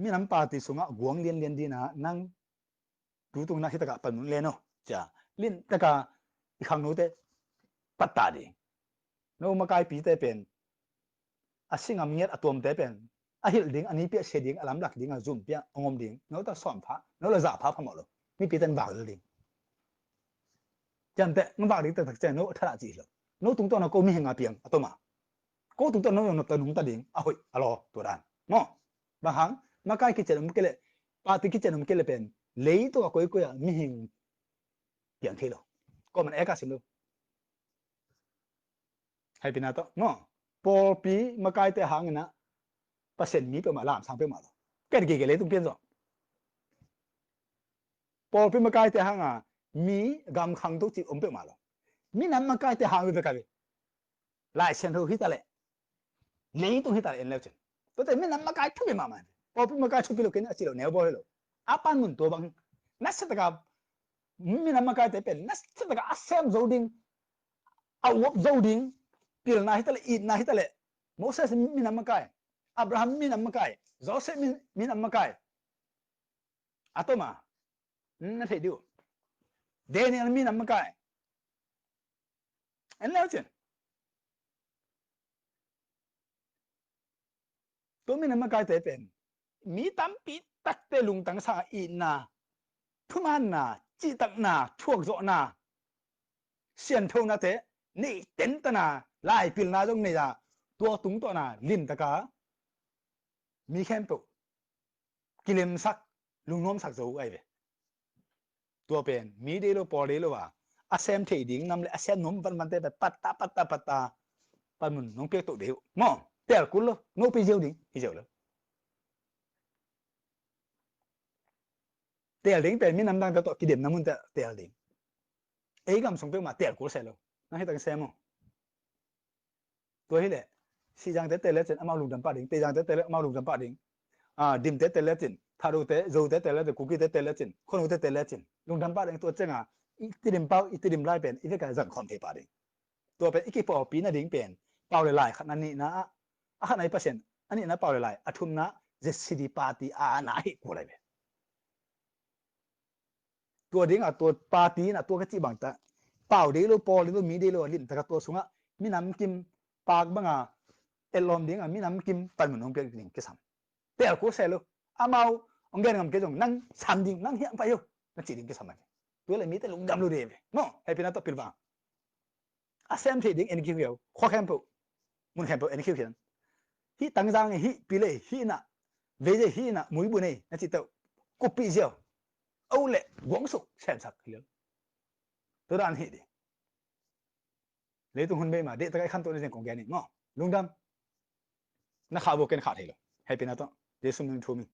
Speaker 1: mi nam pa ti sunga guang lian di na nang tu tung na hi taka pan le no cha lin taka i khang no te patta di no makai pi te pen asingam nget atom te pen a hil ding ani pe se ding alam lak ding a zoom pia ongom ding no ta som pha no la za pha phamo lo mi pi ten ba lo ding chan te ngam ba ding te thak che no thara chi lo no tung to na ko mi hinga piang atoma ko tung to no no ta nung ta ding a hoi alo to dan no ba hang makai ki chen ke le pa ti ki chen ke le pen lei to ko ko ya mi hing piang ke lo ko man e ka sim lo hai pina to no por pi makai te hang na percent mi pe ma lam sang pe ma lo ke ge le tung pian zo por pi makai te hang a mi gam khang to chi om pe ma lo mi nam makai te hang pe ka be lại xem thôi hít ta lệ lấy tôi hít ta lệ leo chân tôi thấy mình nằm mà cái chút gì mà mà cái chút cái nó chỉ là neo boy rồi apa mun to bang nát sẽ ta mình nằm mà cái thế bên nát sẽ ta xem dấu đinh awop dấu đinh pil na hít ta lệ ít na hít ta lệ Moses mình nằm mà cái Abraham mình nằm mà cái Joseph mình nằm mà cái ato mà nó thấy điều Daniel mình nằm mà cái anh leo chân tôi mình nằm mà cái thế bên mi tam pi tắc tê lung tăng sa in na thu man na chi tắc na thuốc rõ na xiên thâu na thế nị tên ta na lại pil na giống này là tua tung to na lim ta cả mi khem bộ kilim sắc lung nom sắc dấu ai vậy tua pen mi đi lo po đi lo à asem thầy điếng năm lệ asem nom văn văn thế patta pan mun nong pe to đều mo tel cú lo no pi diêu điếng pi diêu lo tel điếng pen mi nam đang to ki điểm nam mun tel điếng ấy gam song pe ma tel cú sẽ lo na hết ta xem mo tôi hết lệ si giang tel lệ chen amao lung dam pa điếng te giang tel lệ amao lung dam pa điếng dim tel lệ chen tharu te zo tel lệ cookie tel lệ chen khonu tel lệ chen lung dam pa điếng to chen itidim pau itidim lai pen ite ka zan khom the pa điếngตัวเป็นอีกพอปีน่ะดิ้งเป็นเป่าหลายๆขนาดนี้นะขนาด%อันนี้นะเป่าหลายๆทุมนะเจสิดีปาร์ตี้ไหนกูอะไรแบบตัวดิ้งตัวปาร์ตี้นะตัวกระจิบังตาเป่าดีโลปอลหรือมีดีโลลิ้นแต่กับตัวสูงมีน้ำกิมปากบ้างเอลลอมดิ้งมีน้ำกิมปันเหมือนองเกลดิ้งกี่ซ้ำแต่กูเซ่เลยเมาองเกลงำเกลงนั่งซ้ำดิ้งนั่งเหี้ยไปอยู่นั่งจีดิ้งกี่ซ้ำตัวเลยมีแต่ลุงดำลุเดย์เนาะให้เป็นนักตบปิลวังasem thei ding en ki hiao kho khem po mun khem po en ki hian hi tang jang hi pile hi na ve je hi na mui bu nei na chi to ko pi jiao au le gong su sem sak hiao to dan hi de le tu hun be ma de ta kai khan to ne kong ge ni ngo lung dam na kha bo ken kha thei lo hai pe na to de sum thu mi